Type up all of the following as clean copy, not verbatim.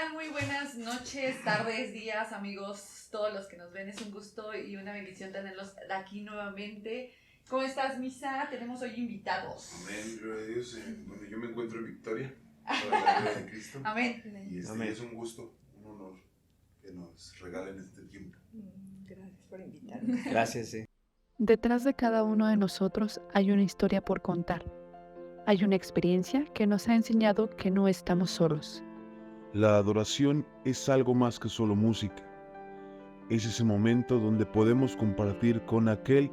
tal? Muy buenas noches, tardes, días, amigos, todos los que nos ven. Es un gusto y una bendición tenerlos aquí nuevamente. ¿Cómo estás, Misa? Tenemos hoy invitados. Amén, gloria a Dios. Bueno, yo me encuentro en Victoria, para la gloria de Cristo. Amén. Y Amén. es un gusto, un honor que nos regalen este tiempo. Gracias por invitarnos. Gracias, sí. Detrás de cada uno de nosotros hay una historia por contar. Hay una experiencia que nos ha enseñado que no estamos solos. La adoración es algo más que solo música. Es ese momento donde podemos compartir con aquel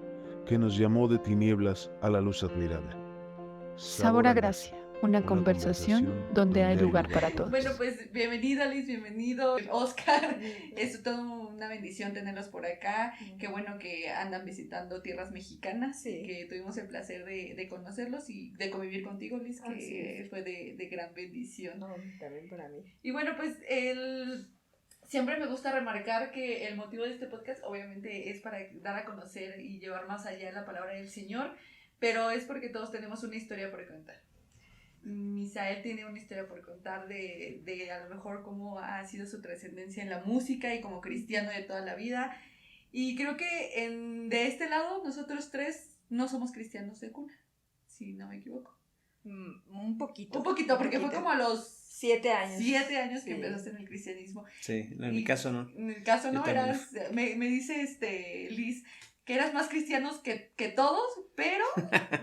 que nos llamó de tinieblas a la luz admirada. Sabor a Gracia, una conversación donde hay lugar para todos. Bueno, pues bienvenida, Liz, bienvenido, Oscar. Es toda una bendición tenerlos por acá. Qué bueno que andan visitando tierras mexicanas, Sí. que tuvimos el placer de conocerlos y de convivir contigo, Liz, que Así es. fue de gran bendición. No, también para mí. Y bueno, pues siempre me gusta remarcar que el motivo de este podcast obviamente es para dar a conocer y llevar más allá la palabra del Señor, pero es porque todos tenemos una historia por contar. Misael tiene una historia por contar de a lo mejor cómo ha sido su trascendencia en la música y como cristiano de toda la vida. Y creo que de este lado nosotros tres no somos cristianos de cuna, si no me equivoco. Un poquito. Un poquito, porque fue como a los 7 años. 7 años que Sí. empezaste en el cristianismo. Sí, en mi caso no. En el caso no, Yo también. eras, me dice Liz, que eras más cristianos que todos, pero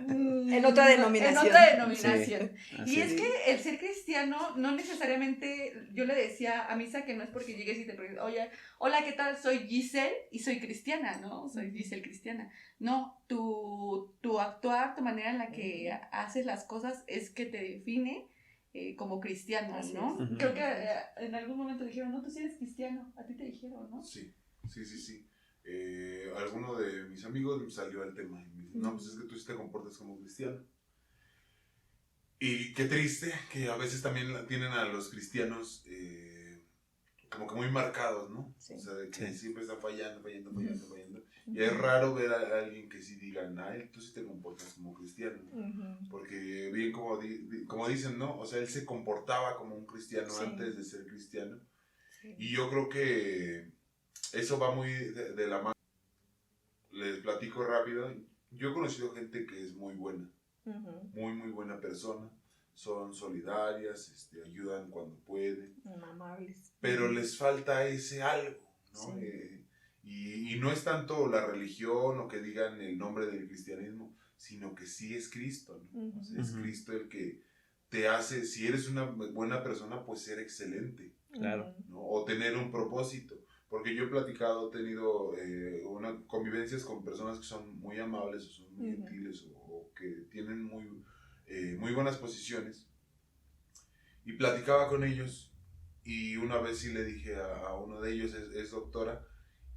En otra denominación. En otra denominación. Así Y es es. que el ser cristiano no necesariamente, yo le decía a Misa que no es porque llegues y te preguntes, oye, hola, ¿qué tal? Soy Giselle y soy cristiana, ¿no? Soy Giselle cristiana. No, tu actuar, tu manera en la que haces las cosas es que te define como cristiano, Así ¿no? es. Creo que en algún momento dijeron, no, tú sí eres cristiano, a ti te dijeron, ¿no? Sí. Alguno de mis amigos me salió el tema y me dice, no, pues es que tú sí te comportas como cristiano. Y qué triste que a veces también tienen a los cristianos como que muy marcados, ¿no? Sí. O sea, de que Sí. siempre están fallando. Y es raro ver a alguien que sí diga, tú sí te comportas como cristiano. Ujú. Porque bien como dicen, ¿no? O sea, él se comportaba como un cristiano Sí. antes de ser cristiano. Sí. Y yo creo que eso va muy de la mano. Les platico rápido. Yo he conocido gente que es muy buena, Ujú. muy buena persona. Son solidarias, ayudan cuando pueden. Amables. Pero les falta ese algo, ¿no? Sí. Y no es tanto la religión o que digan el nombre del cristianismo, sino que sí es Cristo, ¿no? Ujú. O sea, es Ujú. Cristo el que te hace, si eres una buena persona, pues ser excelente, Claro. ¿no? O tener un propósito. Porque yo he platicado, he tenido convivencias con personas que son muy amables o son muy Ujú. gentiles o que tienen muy buenas posiciones. Y platicaba con ellos y una vez sí le dije a uno de ellos, es doctora,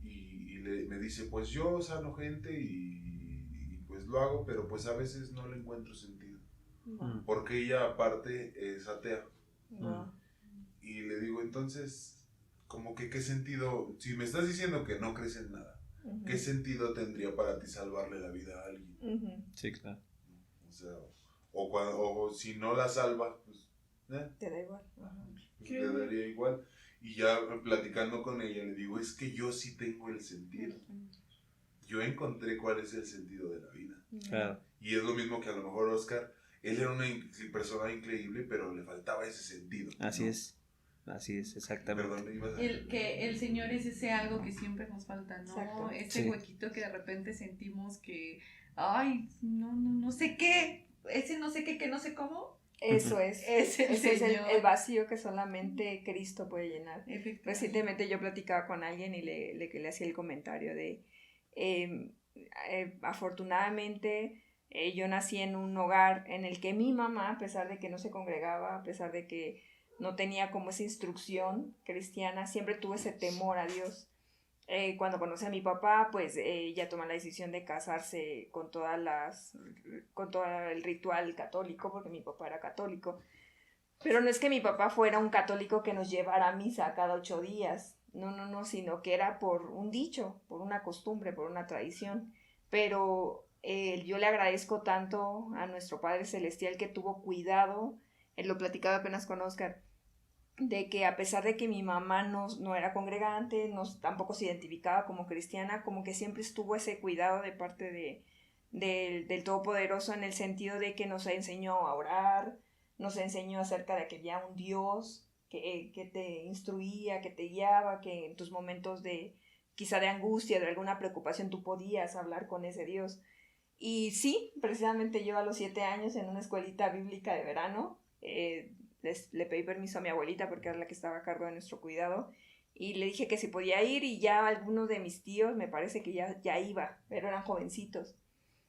y me dice, pues yo sano gente y pues lo hago, pero pues a veces no le encuentro sentido. No. Porque ella aparte es atea. No. Y le digo, entonces, como que qué sentido, si me estás diciendo que no crees en nada, Ujú. ¿qué sentido tendría para ti salvarle la vida a alguien? Ujú. Sí, claro. O sea, o si no la salva, pues, Te da igual. pues le daría igual. Y ya platicando con ella le digo, es que yo sí tengo el sentido. Yo encontré cuál es el sentido de la vida. Claro. Y es lo mismo que a lo mejor Oscar, él era una persona increíble, pero le faltaba ese sentido. Así ¿no? es. Así es, exactamente. Perdón, ibas a Que el Señor es ese algo que siempre nos falta, ¿no? Exacto. Ese Sí. huequito que de repente sentimos que, ay, no sé qué, ese no sé qué, que no sé cómo, Eso es. es el Ese es Señor. el vacío que solamente Cristo puede llenar. Efectivamente. Recientemente yo platicaba con alguien y le hacía el comentario de, afortunadamente, yo nací en un hogar en el que mi mamá, a pesar de que no se congregaba, a pesar de que no tenía como esa instrucción cristiana, siempre tuvo ese temor a Dios. Cuando conocí a mi papá, pues ella tomó la decisión de casarse con todo el ritual católico, porque mi papá era católico. Pero no es que mi papá fuera un católico que nos llevara a misa cada 8 días, no, sino que era por un dicho, por una costumbre, por una tradición. Pero yo le agradezco tanto a nuestro Padre Celestial que tuvo cuidado, lo platicaba apenas con Oscar, de que a pesar de que mi mamá no era congregante, tampoco se identificaba como cristiana, como que siempre estuvo ese cuidado de parte del Todopoderoso, en el sentido de que nos enseñó a orar, nos enseñó acerca de que había un Dios que te instruía, que te guiaba, que en tus momentos quizá de angustia, de alguna preocupación, tú podías hablar con ese Dios. Y sí, precisamente yo a los 7 años, en una escuelita bíblica de verano, le pedí permiso a mi abuelita porque era la que estaba a cargo de nuestro cuidado, y le dije que si podía ir, y ya algunos de mis tíos me parece que ya iba, pero eran jovencitos.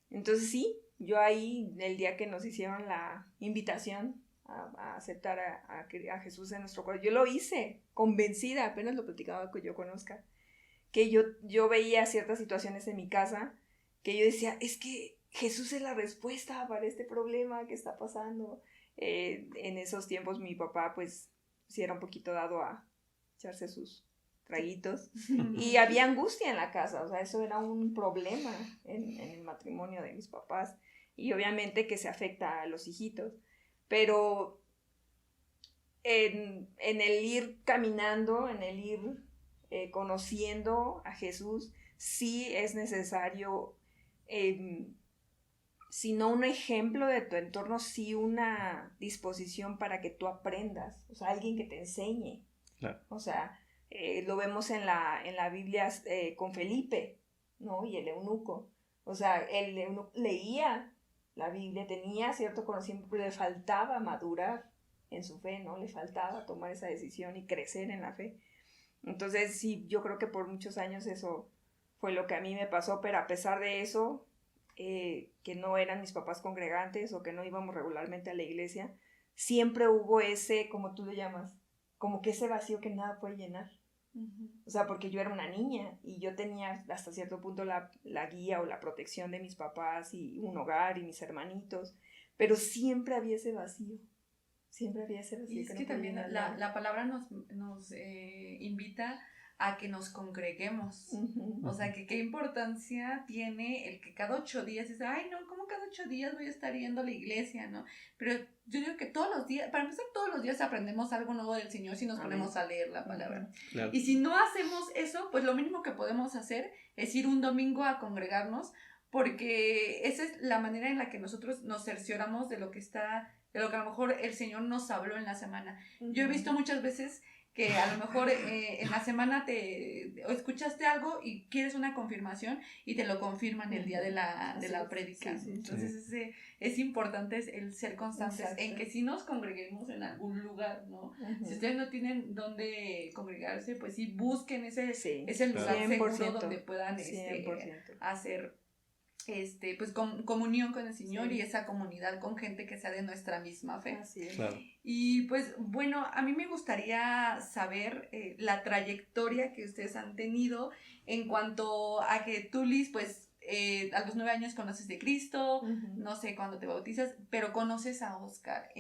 Entonces sí, yo ahí, el día que nos hicieron la invitación a aceptar a Jesús en nuestro corazón, yo lo hice, convencida, apenas lo platicaba que yo conozca, que yo veía ciertas situaciones en mi casa, que yo decía, es que Jesús es la respuesta para este problema que está pasando. En esos tiempos mi papá pues sí era un poquito dado a echarse sus traguitos y había angustia en la casa, o sea, eso era un problema en el matrimonio de mis papás, y obviamente que se afecta a los hijitos, pero en el ir caminando, en el ir conociendo a Jesús, sí es necesario, si no un ejemplo de tu entorno, sí una disposición para que tú aprendas, o sea, alguien que te enseñe. Claro. O sea, lo vemos en la Biblia con Felipe, ¿no? Y el eunuco. O sea, el eunuco leía la Biblia, tenía cierto conocimiento, pero le faltaba madurar en su fe, ¿no? Le faltaba tomar esa decisión y crecer en la fe. Entonces, sí, yo creo que por muchos años eso fue lo que a mí me pasó, pero a pesar de eso, que no eran mis papás congregantes o que no íbamos regularmente a la iglesia, siempre hubo ese, como tú le llamas, como que ese vacío que nada puede llenar. Uh-huh. O sea, porque yo era una niña y yo tenía hasta cierto punto la guía o la protección de mis papás y un hogar y mis hermanitos, pero siempre había ese vacío. Siempre había ese vacío. Y es que también la palabra nos invita a que nos congreguemos. Uh-huh. O sea, que qué importancia tiene el que cada 8 días dice, ay, no, ¿cómo cada 8 días voy a estar yendo a la iglesia, no? Pero yo digo que todos los días, para empezar, todos los días aprendemos algo nuevo del Señor si nos ponemos a leer la palabra. Uh-huh. Claro. Y si no hacemos eso, pues lo mínimo que podemos hacer es ir un domingo a congregarnos, porque esa es la manera en la que nosotros nos cercioramos de lo que a lo mejor el Señor nos habló en la semana. Uh-huh. Yo he visto muchas veces que a lo mejor en la semana escuchaste algo y quieres una confirmación y te lo confirman el día de la prédica. Sí, sí, entonces sí. Es importante el ser constantes. Exacto. En que si nos congreguemos en algún lugar, ¿no? Uh-huh. Si ustedes no tienen dónde congregarse, pues sí, busquen ese lugar 100%, seguro donde puedan hacer pues comunión con el Señor, sí. Y esa comunidad con gente que sea de nuestra misma fe. Así es. Claro. Y pues bueno, a mí me gustaría saber la trayectoria que ustedes han tenido en cuanto a que tú, Liz, pues a los 9 años conoces de Cristo, uh-huh. No sé cuándo te bautizas, pero conoces a Oscar.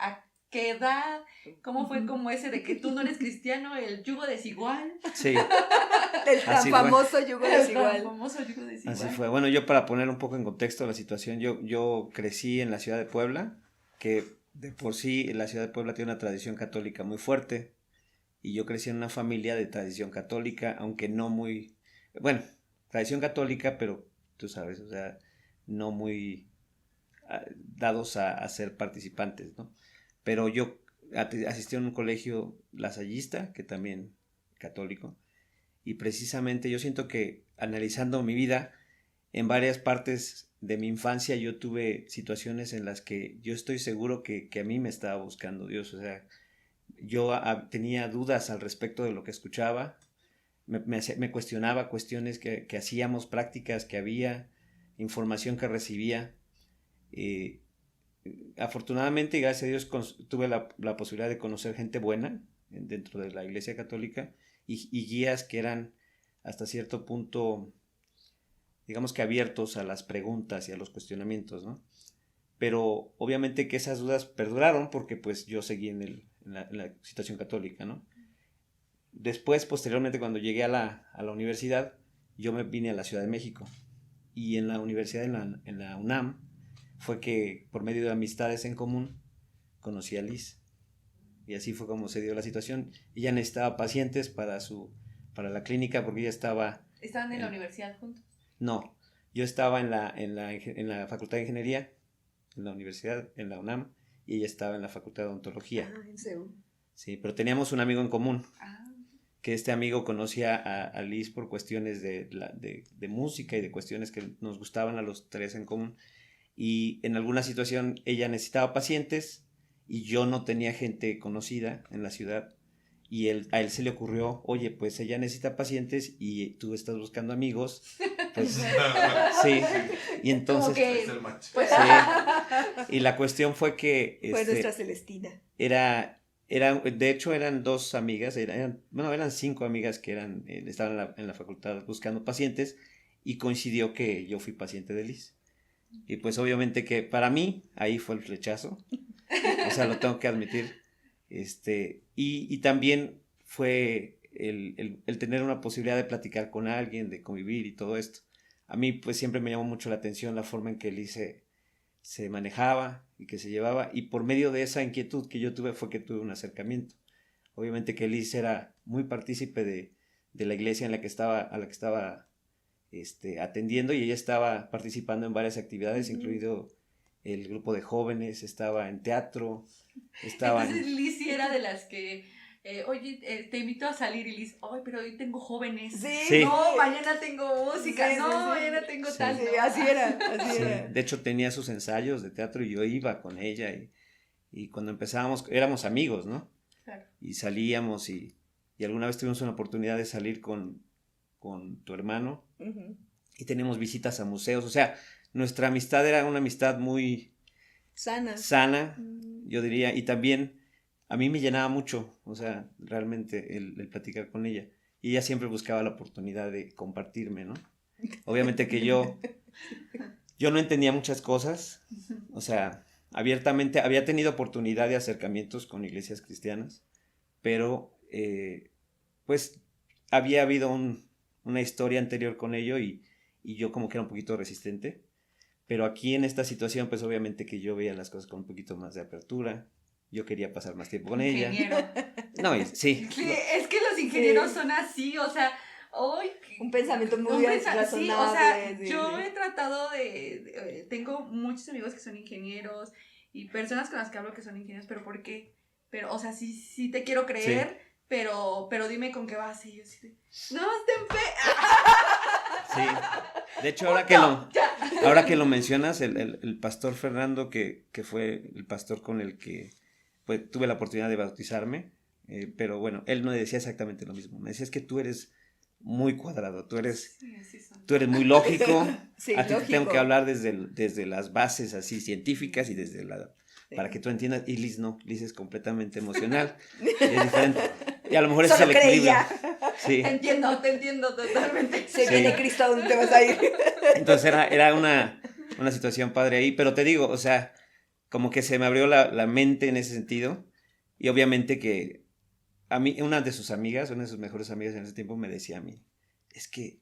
¿A qué edad? ¿Cómo fue como ese de que tú no eres cristiano, el yugo desigual? Sí. El tan famoso yugo desigual. Así fue. Bueno, yo para poner un poco en contexto la situación, yo crecí en la ciudad de Puebla, que de por sí la ciudad de Puebla tiene una tradición católica muy fuerte, y yo crecí en una familia de tradición católica, aunque no muy, bueno, tradición católica, pero tú sabes, o sea, no muy dados a ser participantes, ¿no? Pero yo asistí a un colegio lasallista, que también católico, y precisamente yo siento que analizando mi vida, en varias partes de mi infancia yo tuve situaciones en las que yo estoy seguro que a mí me estaba buscando Dios. O sea, yo tenía dudas al respecto de lo que escuchaba, me cuestionaba cuestiones que hacíamos, prácticas que había, información que recibía. Afortunadamente y gracias a Dios tuve la posibilidad de conocer gente buena dentro de la Iglesia Católica y guías que eran hasta cierto punto, digamos que abiertos a las preguntas y a los cuestionamientos, ¿no? Pero obviamente que esas dudas perduraron porque pues yo seguí en la situación católica, ¿no? Después, posteriormente, cuando llegué a la universidad, yo me vine a la Ciudad de México, y en la universidad, en la UNAM, fue que por medio de amistades en común conocí a Liz. Y así fue como se dio la situación. Ella necesitaba pacientes para la clínica porque ella estaba... ¿Estaban en la universidad juntos? No, yo estaba en la Facultad de Ingeniería, en la universidad, en la UNAM, y ella estaba en la Facultad de Odontología. Ah, en Seúl. Sí, pero teníamos un amigo en común, Ah, que este amigo conocía a Liz por cuestiones de música y de cuestiones que nos gustaban a los tres en común. Y en alguna situación ella necesitaba pacientes y yo no tenía gente conocida en la ciudad. Y a él se le ocurrió, oye, pues ella necesita pacientes y tú estás buscando amigos. Pues sí, y entonces... como que, Es el match. pues, Sí. Y la cuestión fue que... Fue nuestra Celestina. de hecho eran dos amigas, eran 5 amigas que estaban en la facultad buscando pacientes y coincidió que yo fui paciente de Liz. Y pues obviamente que para mí ahí fue el flechazo, o sea, lo tengo que admitir. Y también fue el tener una posibilidad de platicar con alguien, de convivir y todo esto. A mí pues siempre me llamó mucho la atención la forma en que Liz se manejaba y que se llevaba, y por medio de esa inquietud que yo tuve fue que tuve un acercamiento. Obviamente que Liz era muy partícipe de la iglesia a la que estaba atendiendo, y ella estaba participando en varias actividades, incluido el grupo de jóvenes, estaba en teatro, entonces Liz sí era de las que, oye, te invito a salir, y Liz, ay, pero hoy tengo jóvenes. Sí. No, mañana tengo música, Sí, no, sí, sí. mañana tengo Sí. tal. Sí, ¿no? así era, así Sí, era. de hecho tenía sus ensayos de teatro y yo iba con ella y cuando empezábamos éramos amigos, ¿no? Claro. Y salíamos y alguna vez tuvimos una oportunidad de salir con tu hermano Ujú. y teníamos visitas a museos, o sea, nuestra amistad era una amistad muy Sana. sana, Mm. yo diría, y también a mí me llenaba mucho, o sea, realmente el platicar con ella, y ella siempre buscaba la oportunidad de compartirme, ¿no? Obviamente que yo no entendía muchas cosas, o sea, abiertamente había tenido oportunidad de acercamientos con iglesias cristianas, pero pues había habido una historia anterior con ello y yo como que era un poquito resistente, pero aquí en esta situación pues obviamente que yo veía las cosas con un poquito más de apertura, yo quería pasar más tiempo con ella. Ingeniero. No, sí. Sí, es que los ingenieros Sí. son así, o sea, hoy Un pensamiento muy sí, razonable. o sea, sí, yo sí. he tratado tengo muchos amigos que son ingenieros y personas con las que hablo que son ingenieros, pero ¿por qué? Pero, o sea, sí te quiero creer, pero dime con qué vas. Y yo así de, no, ten fe. Sí. De hecho, Ya. ahora que lo mencionas, el pastor Fernando, que fue el pastor con el que pues, tuve la oportunidad de bautizarme, pero bueno, él no decía exactamente lo mismo. Me decía, es que tú eres muy cuadrado, tú eres Sí, así son. muy lógico, Sí, a ti te lógico. tengo que hablar desde las bases así científicas y para Sí. que tú entiendas. Y Liz no, Liz es completamente emocional, es diferente. Y a lo mejor ese es Solo el equilibrio. creía. Sí. Te entiendo totalmente. Se Sí. viene Cristo, ¿a dónde te vas a ir? Entonces era una situación padre ahí, pero te digo, o sea, como que se me abrió la mente en ese sentido, y obviamente que a mí, una de sus mejores amigas en ese tiempo me decía a mí, es que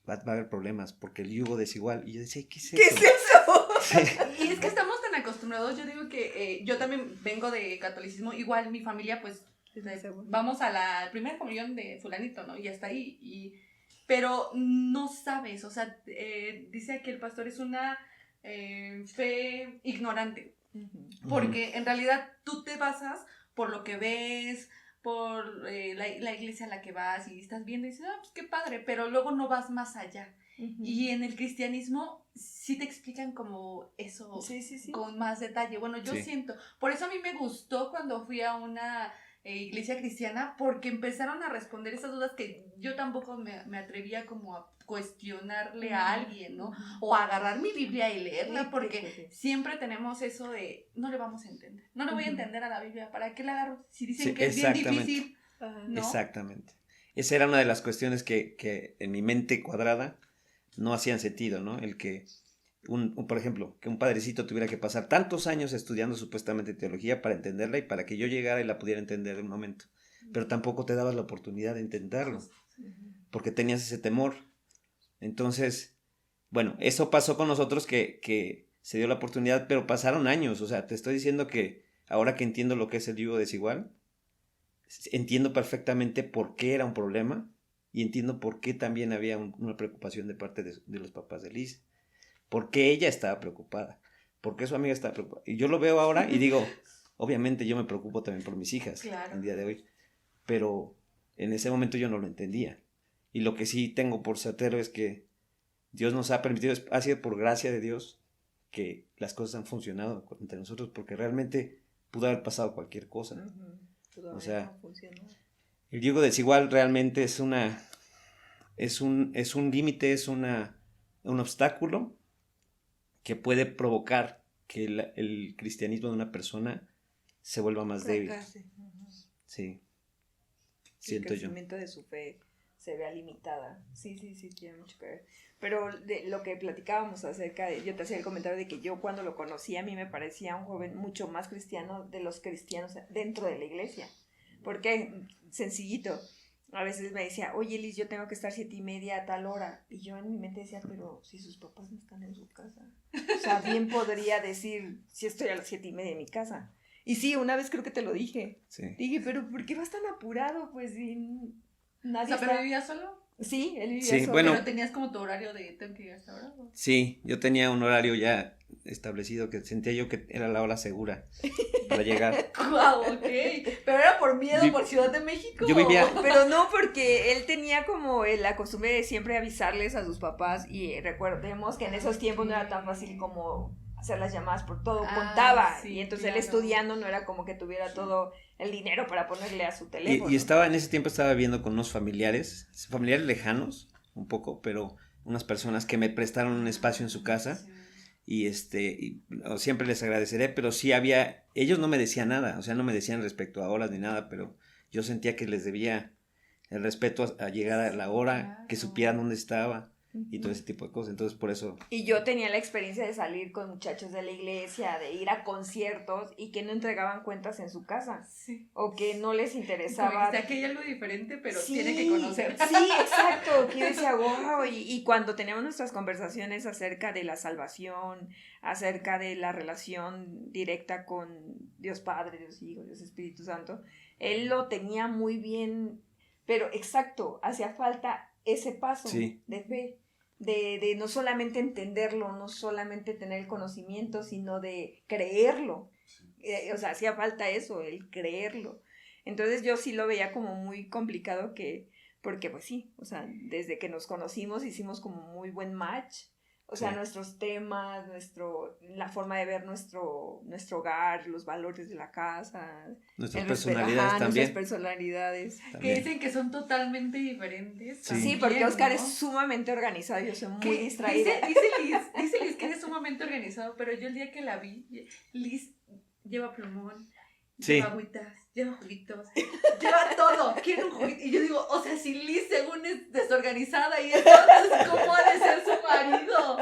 va a haber problemas porque el yugo desigual, y yo decía, ¿qué es eso? ¿Qué es eso? Sí. Y es que estamos tan acostumbrados, yo digo que yo también vengo de catolicismo, igual mi familia pues vamos a la primera comunión de fulanito, ¿no? Y hasta ahí, pero no sabes, o sea, dice que el pastor es una fe ignorante, porque en realidad tú te basas por lo que ves, por la iglesia a la que vas y estás viendo y dices, pues qué padre, pero luego no vas más allá. Y en el cristianismo sí te explican como eso Sí. con más detalle. Bueno, yo Sí. siento, por eso a mí me gustó cuando fui a una iglesia cristiana, porque empezaron a responder esas dudas que yo tampoco me atrevía como a cuestionarle a alguien, ¿no? O a agarrar mi Biblia y leerla, porque siempre tenemos eso de, no le vamos a entender, no le voy a entender a la Biblia, ¿para qué la agarro? Si dicen Sí, que es bien exactamente. difícil, ¿no? Exactamente. Esa era una de las cuestiones que en mi mente cuadrada no hacían sentido, ¿no? El que, por ejemplo, que un padrecito tuviera que pasar tantos años estudiando supuestamente teología para entenderla y para que yo llegara y la pudiera entender de un momento. Pero tampoco te dabas la oportunidad de intentarlo, porque tenías ese temor. Entonces, bueno, eso pasó con nosotros que se dio la oportunidad, pero pasaron años. O sea, te estoy diciendo que ahora que entiendo lo que es el yugo desigual, entiendo perfectamente por qué era un problema y entiendo por qué también había una preocupación de parte de los papás de Liz. Por qué ella estaba preocupada, por qué su amiga estaba preocupada. Y yo lo veo ahora y digo, obviamente yo me preocupo también por mis hijas el día de hoy, pero en ese momento yo no lo entendía. Y lo que sí tengo por certero es que Dios nos ha permitido, ha sido por gracia de Dios que las cosas han funcionado entre nosotros, porque realmente pudo haber pasado cualquier cosa. O sea, el yugo desigual realmente es un límite, es un obstáculo que puede provocar que el cristianismo de una persona se vuelva más débil. Sí. Siento el crecimiento de su fe se vea limitada. Sí, tiene mucho que ver. Pero de lo que platicábamos acerca de, yo te hacía el comentario de que yo cuando lo conocí a mí me parecía un joven mucho más cristiano de los cristianos dentro de la iglesia. Porque, sencillito, a veces me decía, oye Liz, yo tengo que estar 7:30 a tal hora. Y yo en mi mente decía, pero si sus papás no están en su casa. O sea, bien podría decir, si estoy a las 7:30 en mi casa. Y sí, una vez creo que te lo dije. Sí. Dije, pero ¿por qué vas tan apurado? Pues si nadie o sea, ¿pero vivías solo? Sí, él vivía Sí, solo. bueno. ¿Pero tenías como tu horario de tengo que ir hasta ahora? ¿O? Sí, yo tenía un horario ya establecido que sentía yo que era la hora segura para llegar. Wow, ok. ¿Pero era por miedo por Ciudad de México? Yo vivía... Pero no, porque él tenía como la costumbre de siempre avisarles a sus papás y recordemos que en esos tiempos no era tan fácil como hacer las llamadas por todo, contaba, sí, y entonces claro. Él estudiando no era como que tuviera todo el dinero para ponerle a su teléfono. Y en ese tiempo estaba viviendo con unos familiares lejanos, un poco, pero unas personas que me prestaron un espacio en su casa, y siempre les agradeceré, pero sí ellos no me decían nada, o sea, no me decían respecto a horas ni nada, pero yo sentía que les debía el respeto a llegar a la hora, que supieran dónde estaba, y todo ese tipo de cosas, entonces por eso... Y yo tenía la experiencia de salir con muchachos de la iglesia, de ir a conciertos y que no entregaban cuentas en su casa, Sí. o que no les interesaba. O sea, que hay algo diferente, pero Sí, tiene que conocer. Sí, exacto, que yo decía, wow, y cuando teníamos nuestras conversaciones acerca de la salvación, acerca de la relación directa con Dios Padre, Dios Hijo, Dios Espíritu Santo, él lo tenía muy bien, pero exacto, hacía falta ese paso de fe. De no solamente entenderlo, no solamente tener el conocimiento, sino de creerlo. O sea, hacía falta eso, el creerlo. Entonces yo sí lo veía como muy complicado porque pues sí, o sea, desde que nos conocimos hicimos como muy buen match. O sea, nuestros temas, la forma de ver nuestro hogar, los valores de la casa. Nuestras personalidades también. Nuestras personalidades. Que dicen que son totalmente diferentes. Sí, porque Oscar es sumamente organizado, yo soy muy distraída. Dice Liz que es sumamente organizado, pero yo el día que la vi, Liz lleva plumón, lleva agüitas, lleva juguitos, lleva todo, quiere un juguito. Y yo digo, o sea, si Liz según es desorganizada y entonces, ¿cómo ha de ser su marido?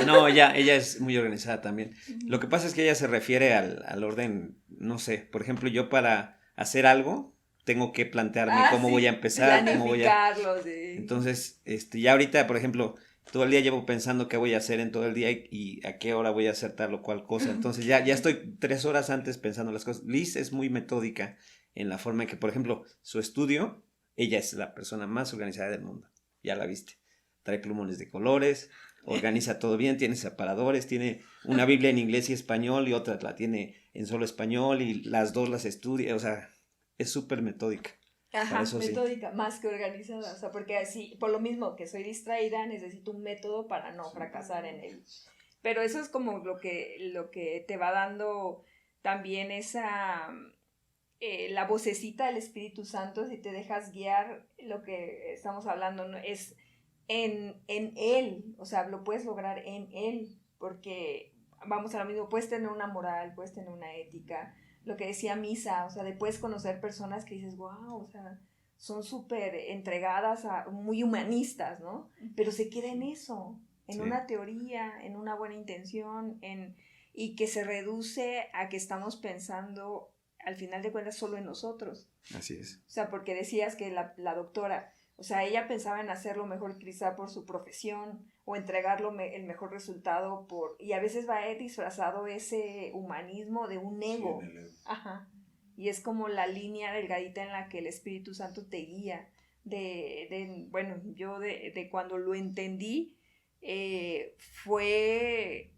No, ella es muy organizada también. Lo que pasa es que ella se refiere al orden, no sé, por ejemplo, yo para hacer algo tengo que plantearme cómo voy a empezar, cómo voy a... Entonces, ya ahorita, por ejemplo, todo el día llevo pensando qué voy a hacer en todo el día y a qué hora voy a hacer tal o cual cosa. Entonces ya estoy 3 horas antes pensando las cosas. Liz es muy metódica en la forma en que, por ejemplo, su estudio, ella es la persona más organizada del mundo. Ya la viste. Trae plumones de colores, organiza todo bien, tiene separadores, tiene una Biblia en inglés y español y otra la tiene en solo español y las dos las estudia. O sea, es súper metódica. Ajá, metódica, más que organizada, o sea, porque así, por lo mismo que soy distraída, necesito un método para no fracasar en él. Pero eso es como lo que te va dando también esa, la vocecita del Espíritu Santo, si te dejas guiar, lo que estamos hablando, ¿no? Es en Él, o sea, lo puedes lograr en Él, porque vamos a lo mismo, puedes tener una moral, puedes tener una ética, lo que decía Misa, o sea, de puedes conocer personas que dices, wow, o sea, son súper entregadas, muy humanistas, ¿no? Pero se queda en eso, en una teoría, en una buena intención, y que se reduce a que estamos pensando, al final de cuentas, solo en nosotros. Así es. O sea, porque decías que la doctora, O sea, ella pensaba en hacerlo mejor quizá por su profesión o entregarlo el mejor resultado y a veces va disfrazado ese humanismo de un ego. Sí, en el ego. Ajá. Y es como la línea delgadita en la que el Espíritu Santo te guía. Bueno, yo de cuando lo entendí, fue,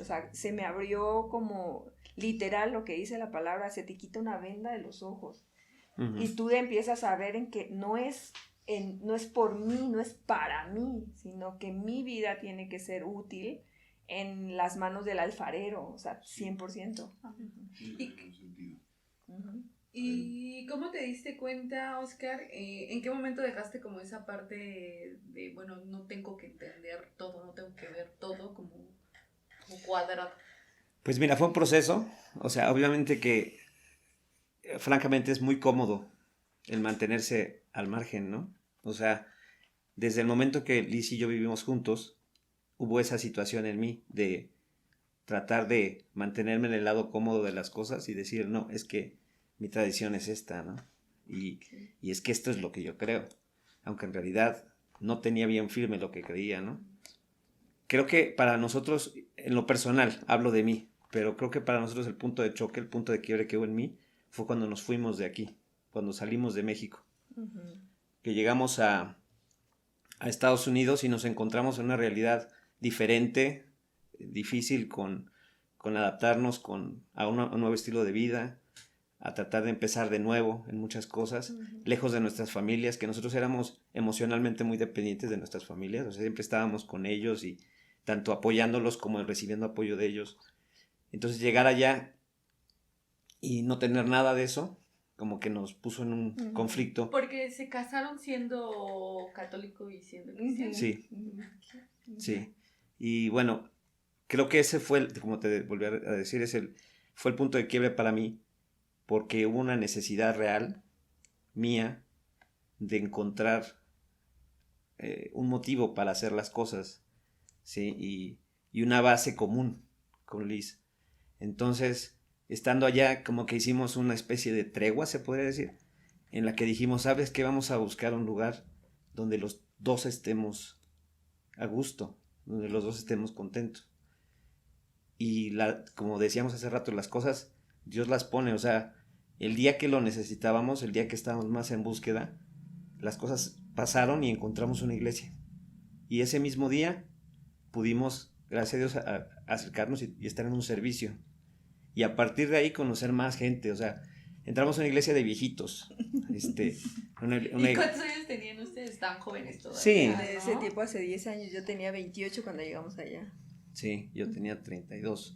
o sea, se me abrió como literal lo que dice la palabra, se te quita una venda de los ojos. Uh-huh. Y tú empiezas a ver en que no es por mí, no es para mí, sino que mi vida tiene que ser útil en las manos del alfarero, o sea, 100%. Sí, Y- en un sentido. Uh-huh. ¿Y cómo te diste cuenta, Oscar? ¿En qué momento dejaste como esa parte de, bueno, no tengo que entender todo, no tengo que ver todo como cuadrado? Pues mira, fue un proceso, o sea, obviamente que francamente es muy cómodo el mantenerse al margen, ¿no? O sea, desde el momento que Liz y yo vivimos juntos, hubo esa situación en mí de tratar de mantenerme en el lado cómodo de las cosas y decir, no, es que mi tradición es esta, ¿no? Y es que esto es lo que yo creo, aunque en realidad no tenía bien firme lo que creía, ¿no? Creo que para nosotros, en lo personal, hablo de mí, pero creo que para nosotros el punto de choque, el punto de quiebre que hubo en mí, fue cuando nos fuimos de aquí, cuando salimos de México, Uh-huh. que llegamos a Estados Unidos y nos encontramos en una realidad diferente, difícil con adaptarnos a un nuevo estilo de vida, a tratar de empezar de nuevo en muchas cosas, Uh-huh. lejos de nuestras familias, que nosotros éramos emocionalmente muy dependientes de nuestras familias, o sea, siempre estábamos con ellos y tanto apoyándolos como recibiendo apoyo de ellos. Entonces llegar allá y no tener nada de eso, como que nos puso en un Uh-huh. conflicto. Porque se casaron siendo católico y siendo cristiano. Sí. Uh-huh. Sí, y bueno, creo que ese fue, como te volví a decir, fue el punto de quiebre para mí, porque hubo una necesidad real mía de encontrar un motivo para hacer las cosas, ¿sí? Y una base común con Liz. Entonces, estando allá, como que hicimos una especie de tregua, se podría decir, en la que dijimos, ¿sabes qué? Vamos a buscar un lugar donde los dos estemos a gusto, donde los dos estemos contentos. Y como decíamos hace rato, las cosas Dios las pone, o sea, el día que lo necesitábamos, el día que estábamos más en búsqueda, las cosas pasaron y encontramos una iglesia. Y ese mismo día pudimos, gracias a Dios, acercarnos y estar en un servicio. Y a partir de ahí conocer más gente, o sea, entramos a una iglesia de viejitos. ¿Y cuántos años tenían ustedes? ¿Tan jóvenes todavía? Sí. De ese tiempo, hace 10 años, yo tenía 28 cuando llegamos allá. Sí, yo tenía 32.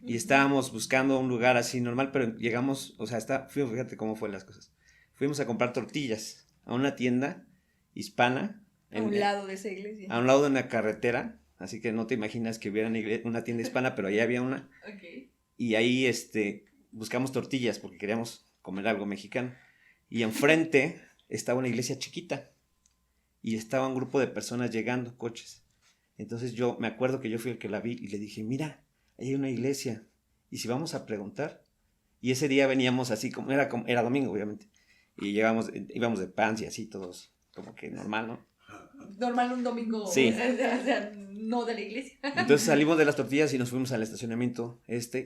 Y estábamos buscando un lugar así normal, pero llegamos, o sea, fíjate cómo fue las cosas. Fuimos a comprar tortillas a una tienda hispana. A un lado de esa iglesia. A un lado de una carretera, así que no te imaginas que hubiera una tienda hispana, pero ahí había una. Okay. Y ahí buscamos tortillas porque queríamos comer algo mexicano. Y enfrente estaba una iglesia chiquita y estaba un grupo de personas llegando, coches. Entonces yo me acuerdo que yo fui el que la vi y le dije, mira, ahí hay una iglesia, y si vamos a preguntar. Y ese día veníamos así, era domingo obviamente, y íbamos de pants y así todos, como que normal, ¿no? Normal un domingo, Sí. O sea, no de la iglesia. Entonces salimos de las tortillas y nos fuimos al estacionamiento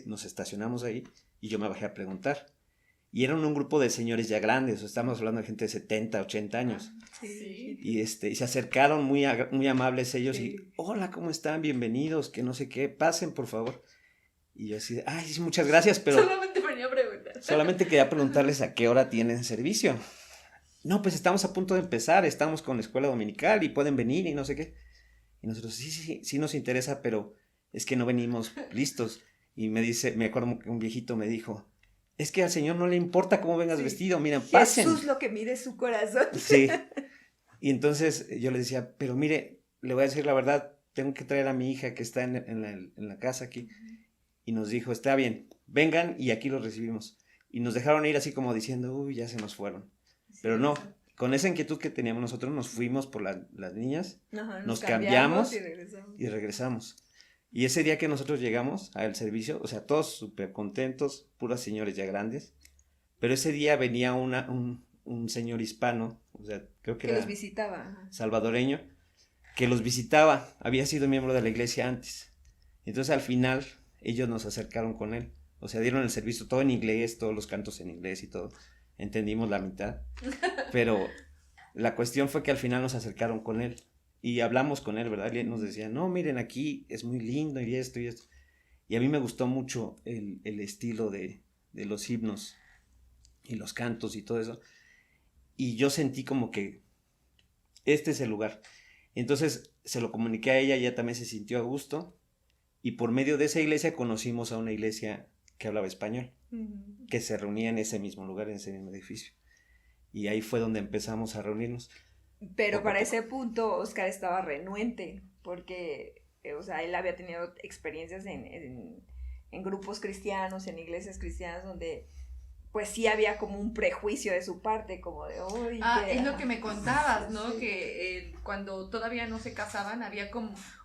nos estacionamos ahí y yo me bajé a preguntar. Y eran un grupo de señores ya grandes, estamos hablando de gente de 70, 80 años. Sí. Y se acercaron muy amables ellos Sí. y, hola, ¿cómo están? Bienvenidos, que no sé qué, pasen por favor. Y yo así, ay, sí, muchas gracias, pero Solamente venía a preguntar. solamente quería preguntarles a qué hora tienen servicio. No, pues estamos a punto de empezar, estamos con la escuela dominical y pueden venir y no sé qué. Y nosotros, sí nos interesa, pero es que no venimos listos. Y me acuerdo que un viejito me dijo, es que al Señor no le importa cómo vengas vestido, miren, pasen. Jesús lo que mide es su corazón. Sí. Y entonces yo le decía, pero mire, le voy a decir la verdad, tengo que traer a mi hija que está en la casa aquí. Y nos dijo, está bien, vengan y aquí los recibimos. Y nos dejaron ir así como diciendo, uy, ya se nos fueron. Pero no, con esa inquietud que teníamos nosotros, nos fuimos por las niñas. Ajá, Nos cambiamos y regresamos. Y ese día que nosotros llegamos al servicio, o sea, todos súper contentos, puras señores ya grandes. Pero ese día venía un un señor hispano, o sea, creo que Que era los visitaba. salvadoreño, que los visitaba, había sido miembro de la iglesia antes. Entonces al final ellos nos acercaron con él, o sea, dieron el servicio todo en inglés, todos los cantos en inglés y todo, entendimos la mitad, pero la cuestión fue que al final nos acercaron con él y hablamos con él, ¿verdad? Y él nos decía, no, miren, aquí es muy lindo y esto y esto. Y a mí me gustó mucho el estilo de los himnos y los cantos y todo eso. Y yo sentí como que este es el lugar. Entonces se lo comuniqué a ella, ella también se sintió a gusto. Y por medio de esa iglesia conocimos a una iglesia que hablaba español, que se reunía en ese mismo lugar, en ese mismo edificio. Y ahí fue donde empezamos a reunirnos. Pero Poco a para poco. ese punto Oscar estaba renuente, porque, o sea, él había tenido experiencias en grupos cristianos, en iglesias cristianas, donde pues sí había como un prejuicio de su parte, como de, uy, Es lo que me contabas, ¿no? Sí. Que cuando todavía no se casaban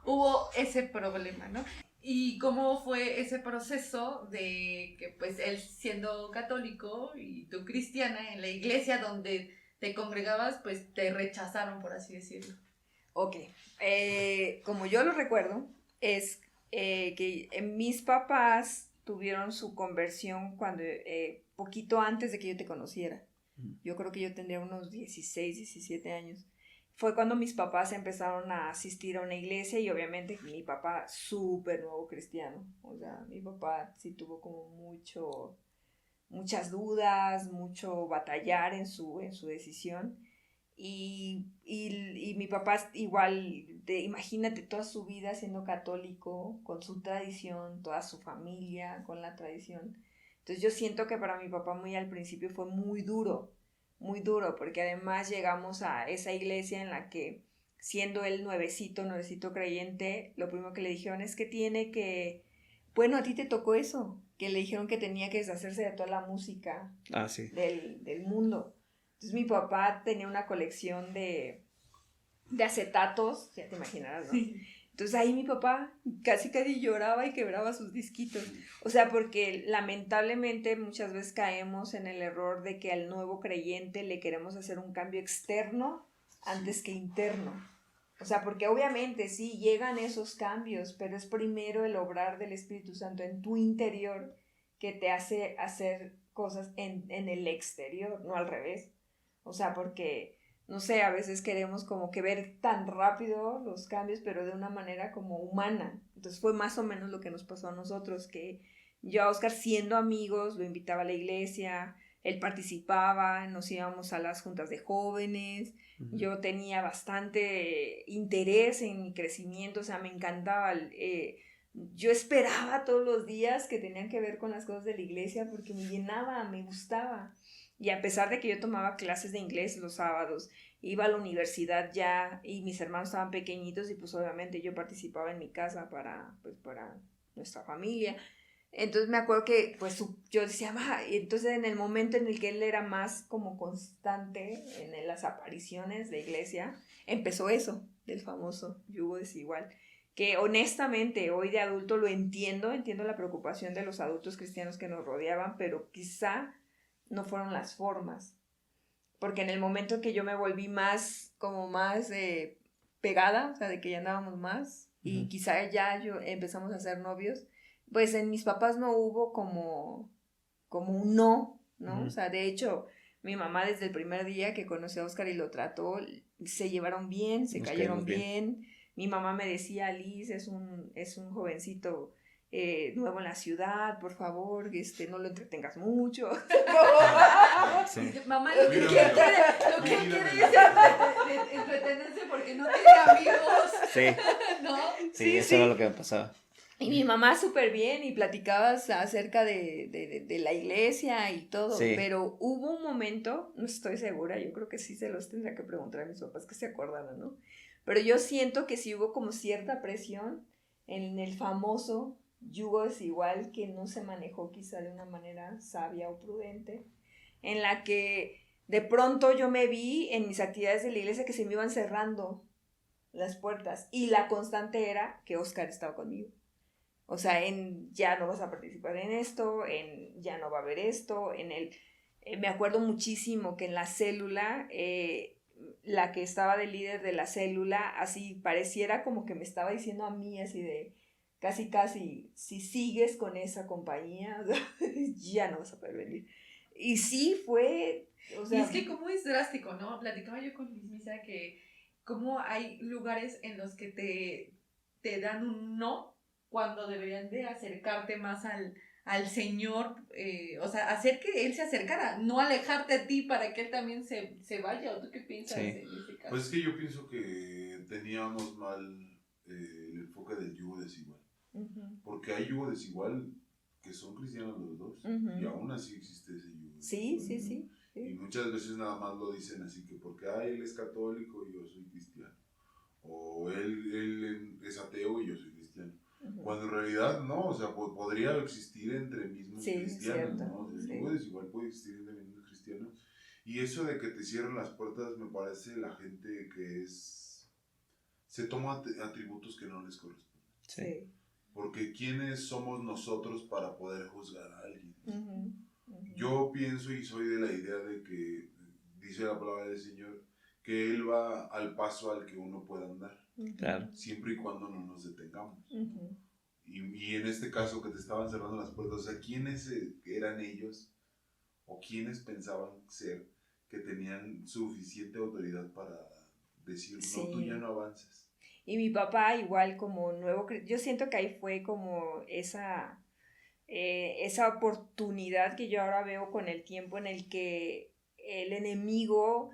hubo ese problema, ¿no? ¿Y cómo fue ese proceso de que pues él siendo católico y tú cristiana en la iglesia donde te congregabas, pues te rechazaron, por así decirlo? Ok, como yo lo recuerdo, es que mis papás tuvieron su conversión cuando, poquito antes de que yo te conociera. Yo creo que yo tendría unos 16, 17 años. Fue cuando mis papás empezaron a asistir a una iglesia y obviamente mi papá súper nuevo cristiano. O sea, mi papá sí tuvo como muchas dudas, mucho batallar en su decisión. Y mi papá igual, imagínate toda su vida siendo católico, con su tradición, toda su familia con la tradición. Entonces yo siento que para mi papá muy al principio fue muy duro, porque además llegamos a esa iglesia en la que, siendo él nuevecito creyente, lo primero que le dijeron es que tiene que, bueno, a ti te tocó eso, que le dijeron que tenía que deshacerse de toda la música Sí. del mundo. Entonces mi papá tenía una colección de acetatos, ya te imaginarás, ¿no? Sí. Entonces ahí mi papá casi lloraba y quebraba sus disquitos. O sea, porque lamentablemente muchas veces caemos en el error de que al nuevo creyente le queremos hacer un cambio externo antes que interno. O sea, porque obviamente sí llegan esos cambios, pero es primero el obrar del Espíritu Santo en tu interior que te hace hacer cosas en el exterior, no al revés. O sea, porque, no sé, a veces queremos como que ver tan rápido los cambios, pero de una manera como humana. Entonces fue más o menos lo que nos pasó a nosotros, que yo a Oscar, siendo amigos, lo invitaba a la iglesia, él participaba, nos íbamos a las juntas de jóvenes, yo tenía bastante interés en mi crecimiento, o sea, me encantaba. Yo esperaba todos los días que tenían que ver con las cosas de la iglesia porque me llenaba, me gustaba. Y a pesar de que yo tomaba clases de inglés los sábados, iba a la universidad ya y mis hermanos estaban pequeñitos y pues obviamente yo participaba en mi casa para nuestra familia. Entonces me acuerdo que pues yo decía, y entonces en el momento en el que él era más como constante en las apariciones de iglesia, empezó eso del famoso yugo desigual, que honestamente hoy de adulto lo entiendo la preocupación de los adultos cristianos que nos rodeaban, pero quizá no fueron las formas, porque en el momento que yo me volví más pegada, o sea, de que ya andábamos más, y quizá ya empezamos a ser novios, pues en mis papás no hubo como un no, ¿no? O sea, de hecho, mi mamá desde el primer día que conoció a Oscar y lo trató, se llevaron bien, se cayeron bien. Mi mamá me decía, Liz, es un jovencito nuevo en la ciudad, por favor, no lo entretengas mucho. Sí. Mamá, lo que Míralo. quiere es entretenerse porque no tiene amigos, Sí, ¿no? sí, eso era lo que me pasaba. Y mi mamá súper bien y platicabas acerca de la iglesia y todo, Sí. pero hubo un momento, no estoy segura, yo creo que sí se los tendría que preguntar a mis papás que se acordaran, ¿no? Pero yo siento que sí hubo como cierta presión en el famoso yugo desigual que no se manejó quizá de una manera sabia o prudente, en la que de pronto yo me vi en mis actividades de la iglesia que se me iban cerrando las puertas y la constante era que Oscar estaba conmigo. O sea, ya no vas a participar en esto, ya no va a haber esto, Me acuerdo muchísimo que en la célula, la que estaba de líder de la célula, así pareciera como que me estaba diciendo a mí, así de casi, si sigues con esa compañía, ya no vas a poder venir. Y sí fue, o sea... Y es que como es drástico, ¿no? Platicaba yo con Liz Misa que como hay lugares en los que te dan un no cuando deberían de acercarte más al Señor, o sea, hacer que Él se acercara, no alejarte a ti para que Él también se vaya. ¿O tú qué piensas en ese caso? Pues es que yo pienso que teníamos mal el enfoque del yugo desigual. Uh-huh. Porque hay yugo desigual que son cristianos los dos. Uh-huh. Y aún así existe ese yugo. Sí, desigual, sí, ¿no? sí, sí. Y muchas veces nada más lo dicen así que porque él es católico y yo soy cristiano. O él es ateo y yo soy cristiano. Uh-huh. Cuando en realidad no, o sea, podría existir entre mismos cristianos, ¿no? O sea, el yugo desigual puede existir entre mismos cristianos. Y eso de que te cierran las puertas, me parece la gente que se toma atributos que no les corresponden. Sí. Porque ¿quiénes somos nosotros para poder juzgar a alguien? Uh-huh. Uh-huh. Yo pienso y soy de la idea de que, dice la palabra del Señor, que Él va al paso al que uno pueda andar. Claro. Siempre y cuando no nos detengamos. Uh-huh. Y en este caso que te estaban cerrando las puertas, o sea, ¿quiénes eran ellos o quiénes pensaban ser que tenían suficiente autoridad para decir, no, tú ya no avances? Y mi papá igual como nuevo, yo siento que ahí fue como esa oportunidad que yo ahora veo con el tiempo en el que el enemigo